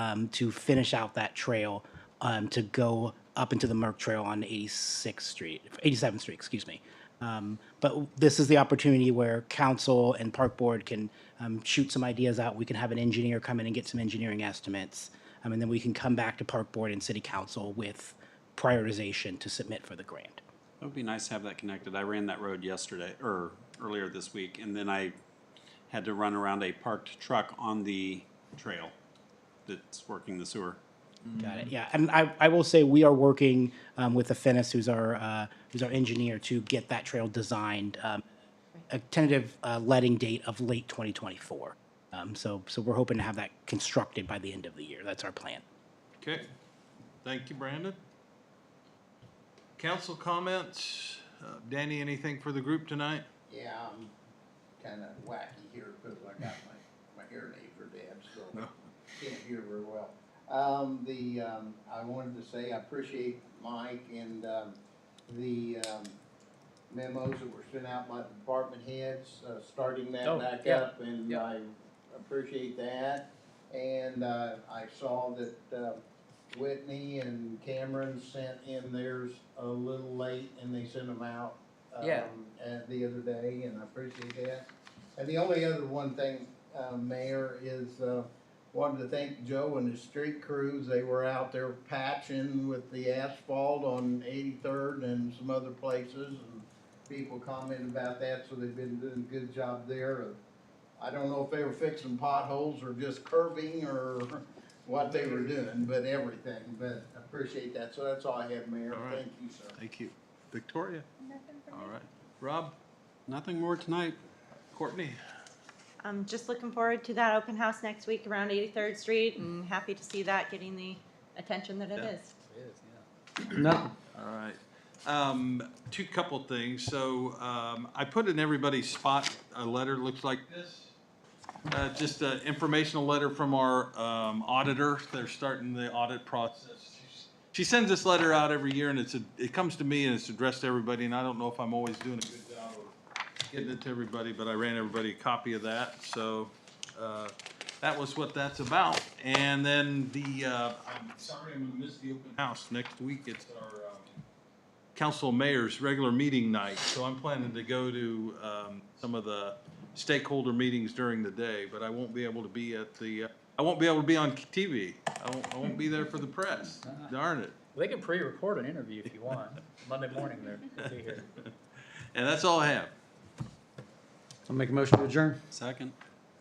finish out that trail to go up into the Merck Trail on 87th Street, excuse me. But this is the opportunity where council and park board can shoot some ideas out. We can have an engineer come in and get some engineering estimates, and then we can come back to park board and city council with prioritization to submit for the grant. It would be nice to have that connected. I ran that road yesterday, or earlier this week, and then I had to run around a parked truck on the trail that's working the sewer. Got it. Yeah, and I will say we are working with the Finnis, who's our engineer, to get that trail designed. A tentative letting date of late 2024. So we're hoping to have that constructed by the end of the year. That's our plan. Okay, thank you, Brandon. Council comments? Danny, anything for the group tonight? Yeah, I'm kinda wacky here because I got my hearing aids are dead, so can't hear very well. I wanted to say I appreciate Mike and, the, memos that were sent out by the department heads, starting that back up, and I appreciate that. And, I saw that, Whitney and Cameron sent in theirs a little late, and they sent them out, the other day, and I appreciate that. And the only other one thing, Mayor, is, wanted to thank Joe and his street crews. They were out there patching with the asphalt on 83rd and some other places, and people commented about that, so they've been doing a good job there. I don't know if they were fixing potholes or just curbing or what they were doing, but everything. But I appreciate that. So that's all I have, Mayor. All right. Thank you, sir. Thank you. Victoria? All right. Rob? Nothing more tonight. Courtney? I'm just looking forward to that open house next week around 83rd Street, and happy to see that getting the attention that it is. Nothing. All right. Two couple things. So I put in everybody's spot a letter, looks like this. Just an informational letter from our auditor. They're starting the audit process. She sends this letter out every year, and it comes to me and it's addressed to everybody. And I don't know if I'm always doing a good job of getting it to everybody, but I ran everybody a copy of that. So that was what that's about. And then I'm sorry I'm gonna miss the open house next week. It's our council mayor's regular meeting night. So I'm planning to go to some of the stakeholder meetings during the day, but I won't be able to be at I won't be able to be on TV. I won't be there for the press. Darn it. They can pre-record an interview if you want. Monday morning, they'll be here. And that's all I have. I'll make a motion to adjourn. Second.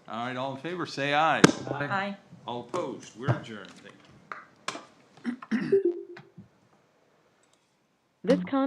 All right, all in favor, say aye. Aye. All opposed, we're adjourned. Thank you. This